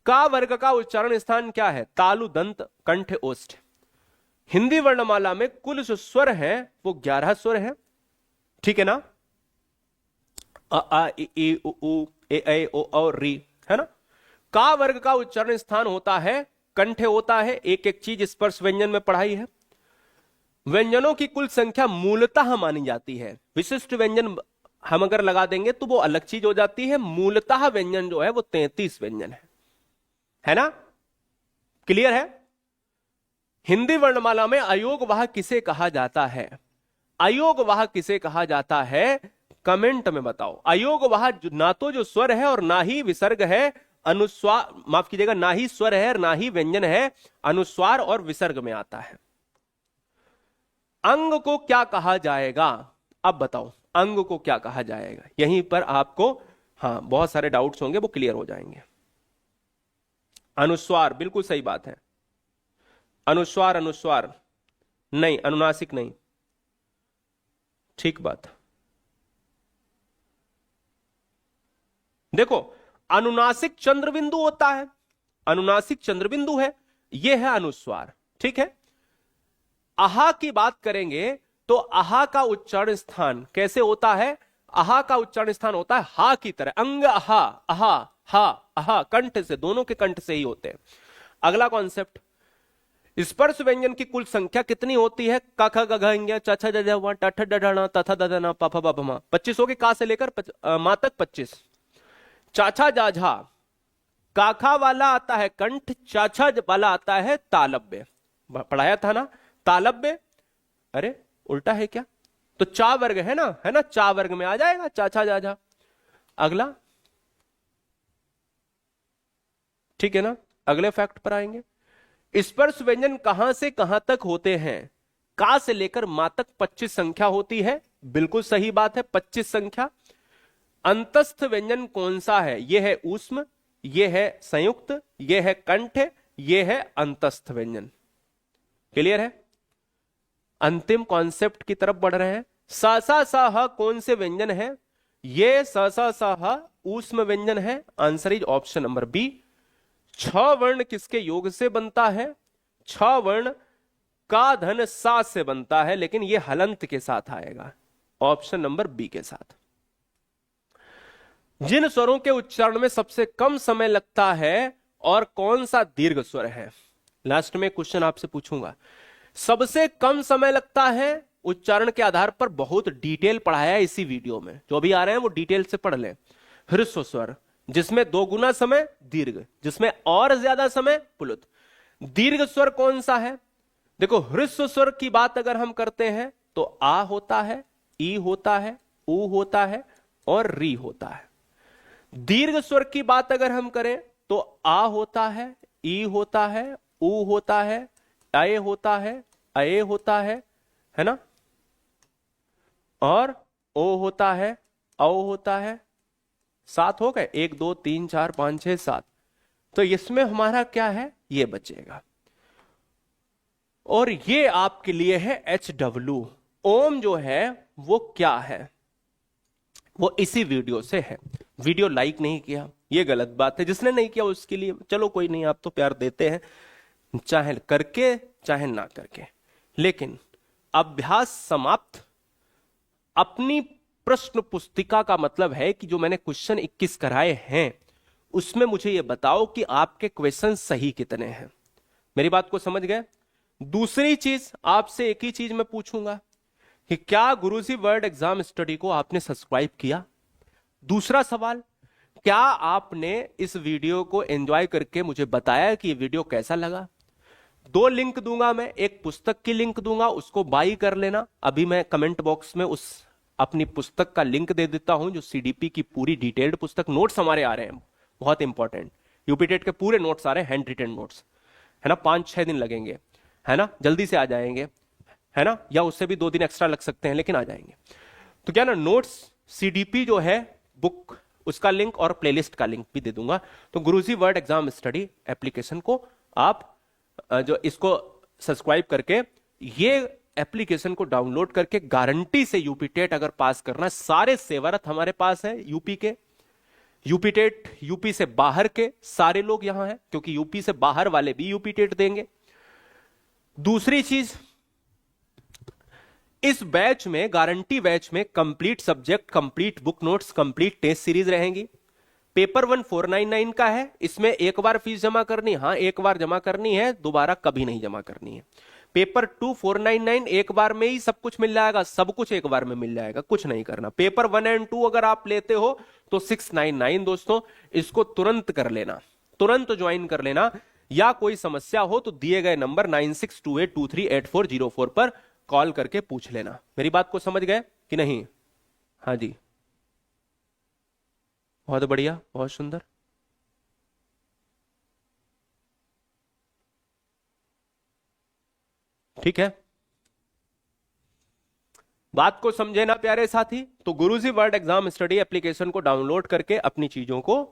का वर्ग का उच्चारण स्थान क्या है? तालु, दंत, कंठ, ओष्ठ। हिंदी वर्णमाला में कुल जो स्वर हैं वो 11 स्वर हैं, ठीक है ना? अ आ इ ई उ ऊ ए ऐ ओ औ री, है ना? का वर्ग का उच्चारण स्थान होता है, कंठ होता है। एक एक चीज स्पर्श व्यंजन में पढ़ाई है। व्यंजनों की कुल संख्या मूलतः मानी जाती है। विशिष्ट व्यंजन हम अगर लगा देंगे तो वो अलग चीज हो जाती है। मूलतः व्यंजन जो है वो 33 व्यंजन है ना? क्लियर है? हिंदी वर्णमाला में अयोगवाह किसे कहा जाता है? अयोगवाह किसे कहा जाता है? कमेंट में बताओ। अयोगवाह ना तो जो स्वर है और ना ही विसर्ग है, अनुस्वार, माफ कीजिएगा, ना ही स्वर है और ना ही व्यंजन है, अनुस्वार और विसर्ग में आता है। अंग को क्या कहा जाएगा? अब बताओ, अंग को क्या कहा जाएगा? यहीं पर आपको हाँ बहुत सारे डाउट्स होंगे, वो क्लियर हो जाएंगे। अनुस्वार, बिल्कुल सही बात है। अनुस्वार, अनुस्वार नहीं, अनुनासिक नहीं, ठीक बात। देखो, अनुनासिक चंद्रबिंदु होता है, अनुनासिक चंद्रबिंदु है, यह है अनुस्वार, ठीक है? आहा की बात करेंगे तो आहा का उच्चारण स्थान कैसे होता है? आहा का उच्चारण स्थान होता है हा की तरह, अंग आहा, आहा, हा, आहा, कंठ से, दोनों के कंठ से ही होते हैं। अगला कॉन्सेप्ट, स्पर्श व्यंजन की कुल संख्या कितनी होती है? क ख ग घ ङ च छ ज झ व ट ठ ड ढ ण त थ द ध न प फ ब भ म। 25 होगी, का से लेकर मा तक 25। चाछा जाझा, काखा वाला आता है कंठ, चाछा वाला आता है तालव्य। पढ़ाया था ना तालव्य? अरे उल्टा है क्या? तो चा वर्ग है ना, है ना? चा वर्ग में आ जाएगा चाछा जाझा। अगला, ठीक है ना? अगले फैक्ट पर आएंगे। स्पर्श व्यंजन कहां से कहां तक होते हैं? का से लेकर मा तक 25 संख्या होती है, बिल्कुल सही बात है, 25 संख्या। अंतस्थ व्यंजन कौन सा है? यह है ऊष्म, यह है संयुक्त, यह है कंठ, यह है अंतस्थ व्यंजन। क्लियर है? अंतिम कॉन्सेप्ट की तरफ बढ़ रहे हैं। सा सा सा ह कौन से व्यंजन है? यह सा सा सा ह ऊष्म व्यंजन है। Answer is option number B. 6 वर्ण किसके योग से बनता है? 6 वर्ण का धन सा से बनता है, लेकिन यह हलंत के साथ आएगा, ऑप्शन नंबर बी के साथ। जिन स्वरों के उच्चारण में सबसे कम समय लगता है और कौन सा दीर्घ स्वर है? लास्ट में क्वेश्चन आपसे पूछूंगा। सबसे कम समय लगता है उच्चारण के आधार पर, बहुत डिटेल पढ़ाया है इसी वीडियो में, जो भी आ रहे हैं वो डिटेल से पढ़ लें। ह्रस्व स्वर, जिसमें 2 गुना समय दीर्घ, जिसमें और ज्यादा समय प्लुत। दीर्घ स्वर कौन सा है? देखो, ह्रस्व स्वर की बात अगर हम करते हैं तो आ होता है, ई होता है, ऊ होता है और री होता है। दीर्घ स्वर की बात अगर हम करें तो आ होता है, ई होता है, ऊ होता है, अय होता है, अय होता है, है ना, और ओ होता है, औ होता है, 7 हो गए, 1 2 3 4 5 6 7। तो इसमें हमारा क्या है, ये बचेगा। और ये आपके लिए है HW। ओम जो है वो क्या है, वो इसी वीडियो से है। वीडियो लाइक नहीं किया, ये गलत बात है। जिसने नहीं किया उसके लिए चलो कोई नहीं, आप तो प्यार देते हैं, चाहे करके चाहे ना करके। लेकिन अभ्यास समाप्त। अपनी प्रश्न पुस्तिका का मतलब है कि जो मैंने क्वेश्चन 21 कराए हैं उसमें मुझे ये बताओ कि आपके क्वेश्चन सही कितने हैं। मेरी बात को समझ गए। दूसरी चीज, आपसे एक ही चीज मैं पूछूंगा कि क्या गुरुजी वर्ड एग्जाम स्टडी को आपने सब्सक्राइब किया। दूसरा सवाल, क्या आपने इस वीडियो को एंजॉय करके मुझे बताया कि ये वीडियो कैसा लगा। 2 लिंक दूंगा मैं, एक पुस्तक की लिंक दूंगा, उसको बाई कर लेना। अभी मैं कमेंट बॉक्स में उस अपनी पुस्तक का लिंक दे देता हूं, जो सीडीपी की पूरी डिटेल्ड पुस्तक, नोट्स हमारे आ रहे हैं बहुत इंपॉर्टेंट, यूपीटेट के पूरे नोट्स आ रहे हैं, हैंड रिटन नोट्स, है ना। 5-6 दिन लगेंगे, है ना, जल्दी से आ जाएंगे, है ना, या उससे भी 2 दिन एक्स्ट्रा लग सकते हैं, लेकिन आ जाएंगे। तो क्या ना, नोट्स, सीडीपी जो है बुक, उसका लिंक और प्लेलिस्ट का लिंक भी दे दूंगा। तो गुरुजी वर्ड एग्जाम स्टडी एप्लीकेशन को आप जो इसको सब्सक्राइब करके, ये एप्लीकेशन को डाउनलोड करके गारंटी से यूपीटेट अगर पास करना, सारे सेवारत हमारे पास है यूपी के, यूपीटेट यूपी से बाहर के सारे लोग यहां हैं, क्योंकि यूपी से बाहर वाले भी यूपीटेट देंगे। दूसरी चीज, इस बैच में, गारंटी बैच में, complete subject, complete book notes, complete test series रहेंगी। पेपर 1 499 का है, इसमें एक बार फीस जमा करनी, हाँ एक बार जमा करनी है, दोबारा कभी नहीं जमा करनी है। पेपर 2 499, एक बार में ही सब कुछ मिल जाएगा, सब कुछ एक बार में मिल जाएगा, कुछ नहीं करना। पेपर 1 और 2 अगर आप लेते हो तो 699 दोस्तों, इसको तुरंत कर लेना, तुरंत ज्वाइन कर लेना। या कोई समस्या हो तो दिए गए नंबर 9628238404 पर कॉल करके पूछ लेना। मेरी बात को समझ गए कि नहीं। हाँ जी, बहुत बढ़िया, बहुत सुंदर। ठीक है, बात को समझे ना प्यारे साथी। तो गुरुजी वर्ड एग्जाम स्टडी एप्लीकेशन को डाउनलोड करके अपनी चीजों को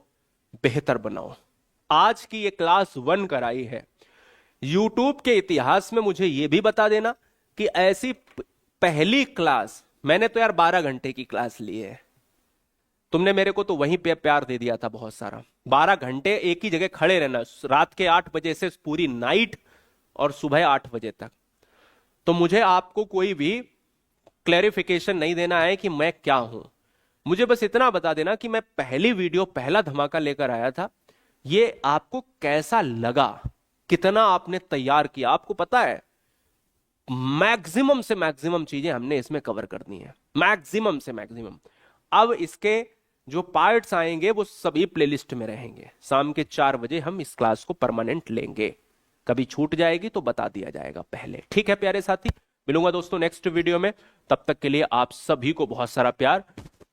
बेहतर बनाओ। आज की ये क्लास 1 कराई है। यूट्यूब के इतिहास में मुझे ये भी बता देना कि ऐसी पहली क्लास, मैंने तो यार 12 घंटे की क्लास ली है, तुमने मेरे को तो वहीं पे प्यार दे दिया था बहुत सारा। 12 घंटे एक ही जगह खड़े रहना, रात के 8 बजे से पूरी नाइट और सुबह 8 बजे तक। तो मुझे आपको कोई भी क्लैरिफिकेशन नहीं देना है कि मैं क्या हूं, मुझे बस इतना बता देना कि मैं पहली वीडियो, पहला धमाका लेकर आया था, ये आपको कैसा लगा, कितना आपने तैयार किया। आपको पता है मैक्सिमम से मैक्सिमम चीजें हमने इसमें कवर करनी है, मैक्सिमम से मैक्सिमम। अब इसके जो पार्ट्स आएंगे वो सभी प्लेलिस्ट में रहेंगे। शाम के 4 बजे हम इस क्लास को परमानेंट लेंगे, कभी छूट जाएगी तो बता दिया जाएगा पहले। ठीक है प्यारे साथी, मिलूंगा दोस्तों नेक्स्ट वीडियो में। तब तक के लिए आप सभी को बहुत सारा प्यार,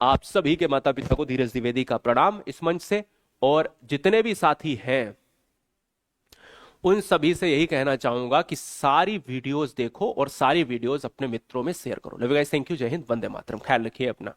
आप सभी के माता पिता को धीरज द्विवेदी का प्रणाम इस मंच से, और जितने भी साथी हैं उन सभी से यही कहना चाहूंगा कि सारी वीडियोस देखो और सारी वीडियोस अपने मित्रों में शेयर करो। Love you guys, thank you, जय हिंद, वंदे मातरम, ख्याल रखिए अपना।